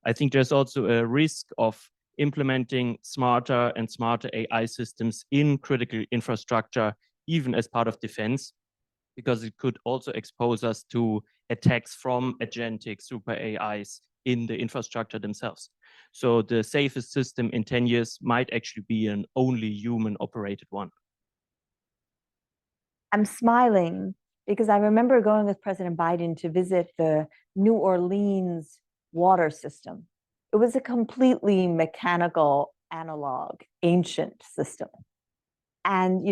I think there's also a risk of implementing smarter and smarter AI systems in critical infrastructure, even as part of defense, because it could also expose us to attacks from agentic super AIs in the infrastructure themselves. So the safest system in 10 years might actually be an only human operated one. I'm smiling because I remember going with President Biden to visit the New Orleans water system. It was a completely mechanical, analog, ancient system. And,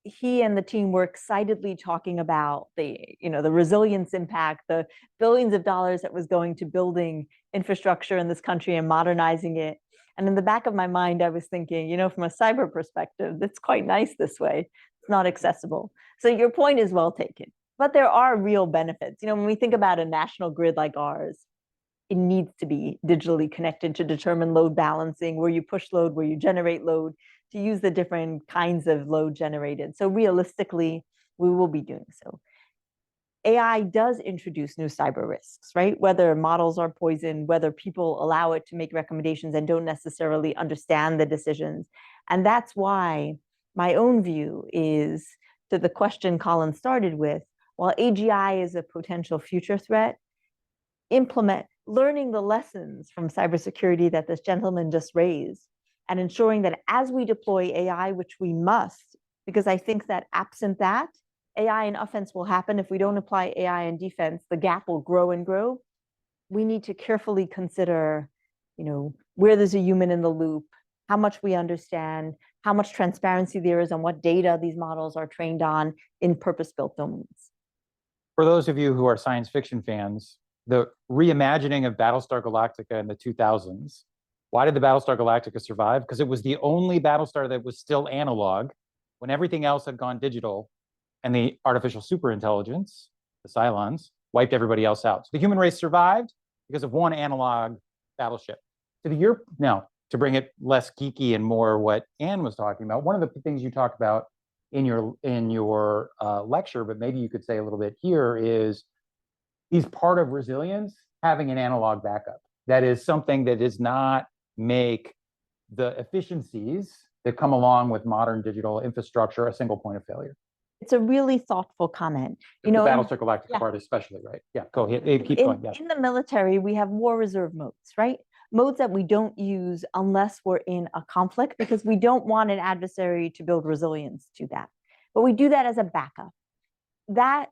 he and the team were excitedly talking about the resilience impact, the billions of dollars that was going to building infrastructure in this country and modernizing it. And in the back of my mind, I was thinking, from a cyber perspective, it's quite nice this way. It's not accessible. So your point is well taken. But there are real benefits. When we think about a national grid like ours, it needs to be digitally connected to determine load balancing, where you push load, where you generate load, to use the different kinds of load generated. So realistically, we will be doing so. AI does introduce new cyber risks, right? Whether models are poisoned, whether people allow it to make recommendations and don't necessarily understand the decisions. And that's why my own view is, to the question Colin started with, while AGI is a potential future threat, learning the lessons from cybersecurity that this gentleman just raised, and ensuring that as we deploy AI, which we must, because I think that absent that, AI in offense will happen. If we don't apply AI in defense, the gap will grow and grow. we need to carefully consider, where there's a human in the loop, how much we understand, how much transparency there is on what data these models are trained on in purpose-built domains. For those of you who are science fiction fans, the reimagining of Battlestar Galactica in the 2000s, why did the Battlestar Galactica survive? Because it was the only Battlestar that was still analog when everything else had gone digital, and the artificial superintelligence, the Cylons, wiped everybody else out. So the human race survived because of one analog battleship. Now, to bring it less geeky and more what Anne was talking about, one of the things you talked about in your lecture, but maybe you could say a little bit here, is part of resilience having an analog backup. That is something that does not make the efficiencies that come along with modern digital infrastructure a single point of failure. It's a really thoughtful comment. The Battlestar Galactica part especially, right? Yeah, go ahead. Keep going. Yeah. In the military, we have war reserve modes, right? Modes that we don't use unless we're in a conflict, because we don't want an adversary to build resilience to that. But we do that as a backup. That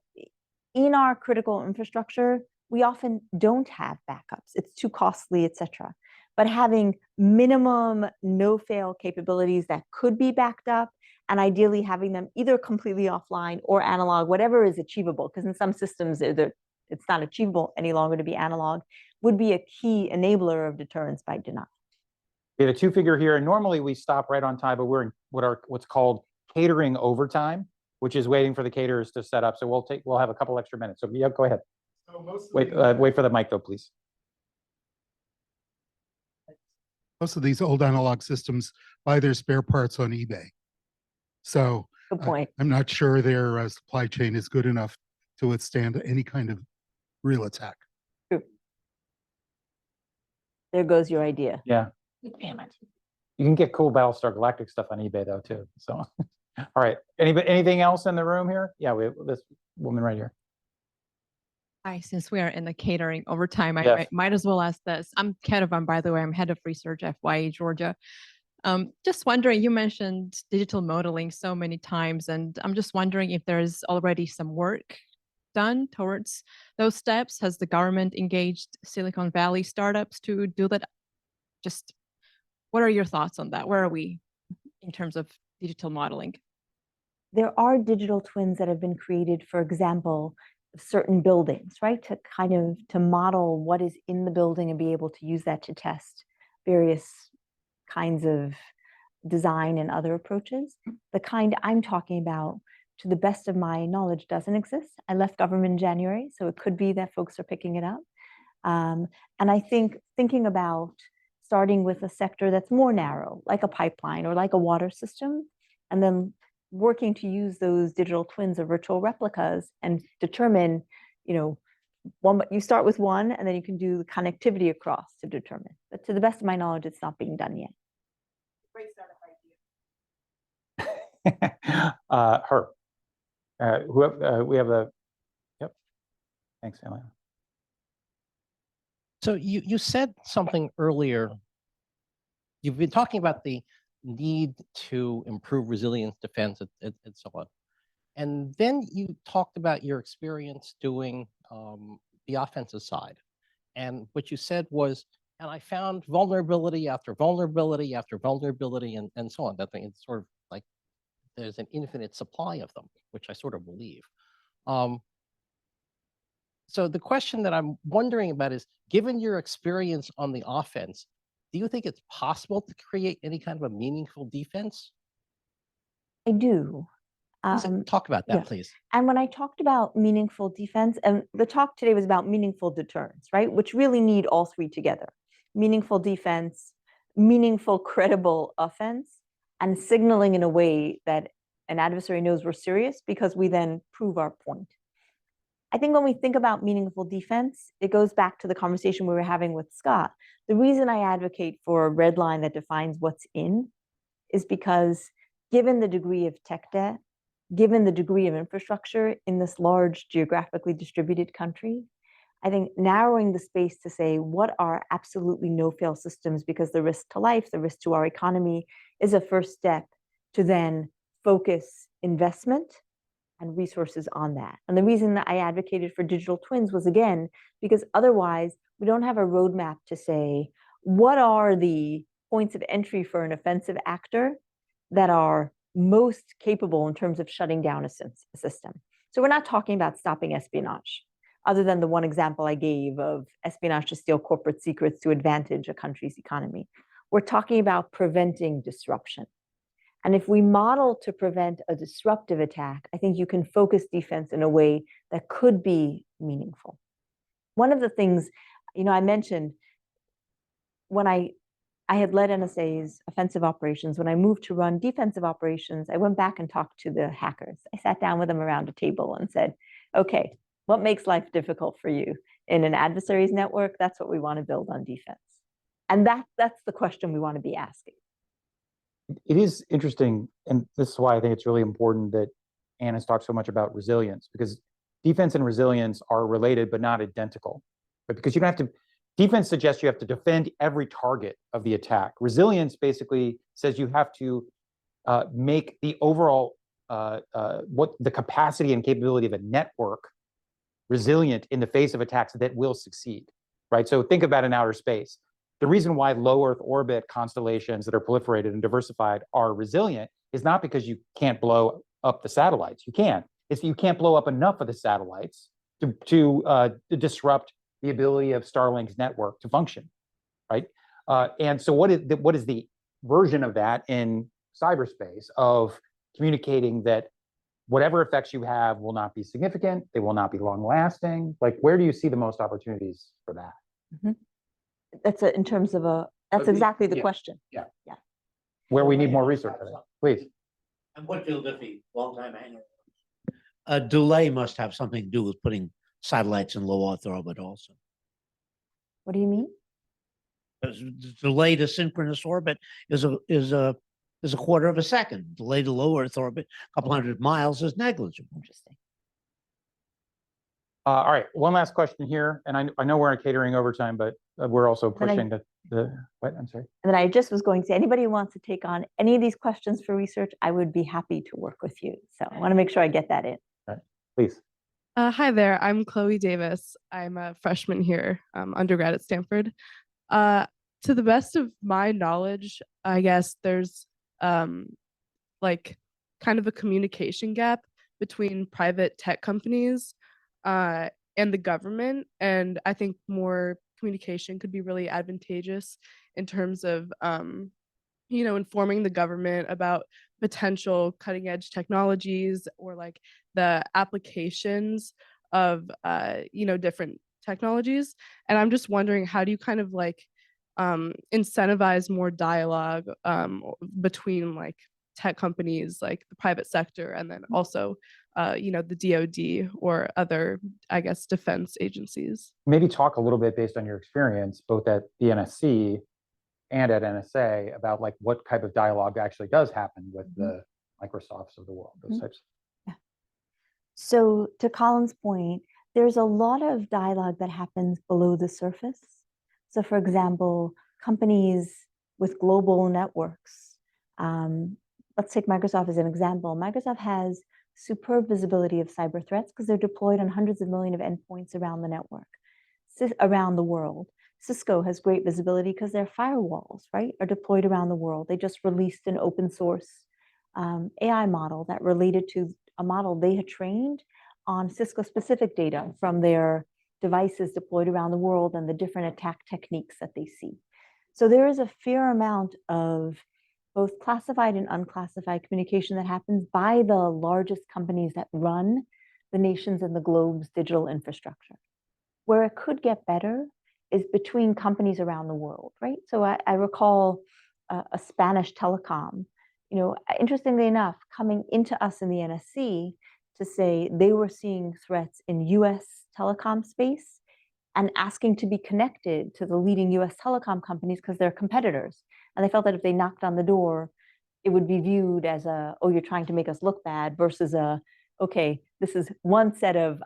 in our critical infrastructure, we often don't have backups. It's too costly, et cetera. But having minimum no-fail capabilities that could be backed up, and ideally having them either completely offline or analog, whatever is achievable, because in some systems it's not achievable any longer to be analog, would be a key enabler of deterrence by design. We have a two-figure here, and normally we stop right on time, but we're in what's called catering overtime, which is waiting for the caterers to set up. So we'll have a couple extra minutes. So yeah, go ahead. So wait for the mic though, please. Most of these old analog systems buy their spare parts on eBay. So good point. I'm not sure their supply chain is good enough to withstand any kind of real attack. True. There goes your idea. Yeah. Damn it. You can get cool Battlestar Galactic stuff on eBay though too. So, all right. Anything else in the room here? Yeah, we have this woman right here. Hi, since we are in the catering overtime, I Yes. might as well ask this. I'm Kedovan, by the way. I'm head of research at FYE Georgia. Just wondering, you mentioned digital modeling so many times, and I'm just wondering if there's already some work done towards those steps. Has the government engaged Silicon Valley startups to do that? Just what are your thoughts on that? Where are we in terms of digital modeling? There are digital twins that have been created, for example, certain buildings, right? To model what is in the building and be able to use that to test various kinds of design and other approaches. The kind I'm talking about, to the best of my knowledge, doesn't exist. I left government in January, so it could be that folks are picking it up. And I think thinking about starting with a sector that's more narrow, like a pipeline or like a water system, and then working to use those digital twins or virtual replicas and determine, you start with one and then you can do the connectivity across to determine. But to the best of my knowledge, it's not being done yet. Great startup idea. We have the, yep. Thanks, Elena. So you said something earlier. You've been talking about the need to improve resilience, defense, and so on. And then you talked about your experience doing the offensive side. And what you said was, and I found vulnerability after vulnerability after vulnerability and so on. That thing, it's sort of like there's an infinite supply of them, which I sort of believe. So the question that I'm wondering about is, given your experience on the offense, do you think it's possible to create any kind of a meaningful defense? I do. Talk about that, yeah. please. And when I talked about meaningful defense, and the talk today was about meaningful deterrence, right? Which really need all three together. Meaningful defense, meaningful, credible offense, and signaling in a way that an adversary knows we're serious because we then prove our point. I think when we think about meaningful defense, it goes back to the conversation we were having with Scott. The reason I advocate for a red line that defines what's in is because given the degree of tech debt, given the degree of infrastructure in this large geographically distributed country, I think narrowing the space to say what are absolutely no-fail systems because the risk to life, the risk to our economy is a first step to then focus investment and resources on that. And the reason that I advocated for digital twins was, again, because otherwise we don't have a roadmap to say, what are the points of entry for an offensive actor that are most capable in terms of shutting down a system. So we're not talking about stopping espionage, other than the one example I gave of espionage to steal corporate secrets to advantage a country's economy. We're talking about preventing disruption. And if we model to prevent a disruptive attack, I think you can focus defense in a way that could be meaningful. One of the things, I mentioned when I had led NSA's offensive operations. When I moved to run defensive operations, I went back and talked to the hackers. I sat down with them around a table and said, okay, what makes life difficult for you in an adversary's network? That's what we want to build on defense. And that's the question we want to be asking. It is interesting, and this is why I think it's really important that Anne has talked so much about resilience, because defense and resilience are related but not identical. But because you don't have to, defense suggests you have to defend every target of the attack. Resilience basically says you have to make the overall, what the capacity and capability of a network resilient in the face of attacks that will succeed, right? So think about in outer space. The reason why low Earth orbit constellations that are proliferated and diversified are resilient is not because you can't blow up the satellites. You can. It's that you can't blow up enough of the satellites to disrupt the ability of Starlink's network to function, right? And so what is the version of that in cyberspace of communicating that whatever effects you have will not be significant, they will not be long lasting? Like, where do you see the most opportunities for that? Mm-hmm. That's in terms of that's exactly the question. Yeah. Yeah. Where we need more research on it, please. I'm Whitfield Diffie, longtime annual. A delay must have something to do with putting satellites in low Earth orbit also. What do you mean? The delay to synchronous orbit is a quarter of a second. Delay to low Earth orbit, a couple hundred miles, is negligible. Interesting. All right, one last question here, and I know we're catering overtime, but we're also pushing the what? I'm sorry. And then I just was going to say, anybody who wants to take on any of these questions for research, I would be happy to work with you. So I want to make sure I get that in. All right, please. Hi there, I'm Chloe Davis. I'm a freshman here, undergrad at Stanford. To the best of my knowledge, I guess there's like kind of a communication gap between private tech companies and the government. And I think more communication could be really advantageous in terms of, informing the government about potential cutting edge technologies or like the applications of, different technologies. And I'm just wondering, how do you kind of like incentivize more dialogue between like tech companies, like the private sector, and then also the DoD or other, I guess, defense agencies? Maybe talk a little bit based on your experience, both at the NSC and at NSA, about like what type of dialogue actually does happen with the Microsofts of the world, those types. Yeah. So to Colin's point, there's a lot of dialogue that happens below the surface. So for example, companies with global networks, let's take Microsoft as an example. Microsoft has superb visibility of cyber threats because they're deployed on hundreds of millions of endpoints around the network, around the world. Cisco has great visibility because their firewalls, right, are deployed around the world. They just released an open source AI model that related to a model they had trained on Cisco specific data from their devices deployed around the world and the different attack techniques that they see. So there is a fair amount of both classified and unclassified communication that happens by the largest companies that run the nation's and the globe's digital infrastructure. Where it could get better is between companies around the world, right? So I recall a Spanish telecom, interestingly enough, coming into us in the NSC to say they were seeing threats in US telecom space and asking to be connected to the leading US telecom companies because they're competitors. And they felt that if they knocked on the door, it would be viewed as oh, you're trying to make us look bad, versus okay, this is one set of,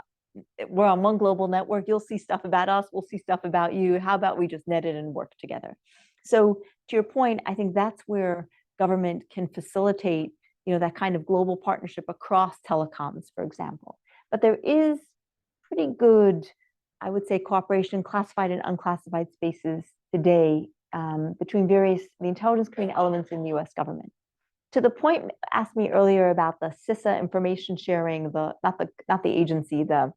we're on one global network, you'll see stuff about us, we'll see stuff about you. How about we just net it and work together? So to your point, I think that's where government can facilitate that kind of global partnership across telecoms, for example. But there is pretty good, I would say, cooperation, classified and unclassified spaces today between the intelligence community elements in the US government. To the point asked me earlier about the CISA information sharing, not the agency, the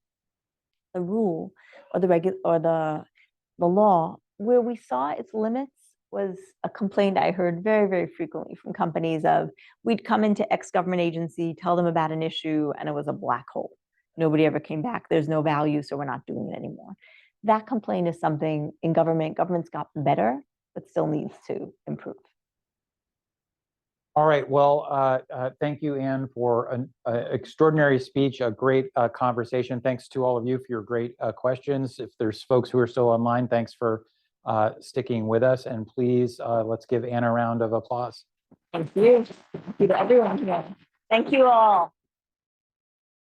rule or the law, where we saw its limits was a complaint I heard very, very frequently from companies of, we'd come into X government agency, tell them about an issue, and it was a black hole. Nobody ever came back. There's no value, so we're not doing it anymore. That complaint is something in government's gotten better, but still needs to improve. All right, well, thank you, Anne, for an extraordinary speech, a great conversation. Thanks to all of you for your great questions. If there's folks who are still online, thanks for sticking with us. And please, let's give Anne a round of applause. Thank you. Thank you to everyone here. Thank you all.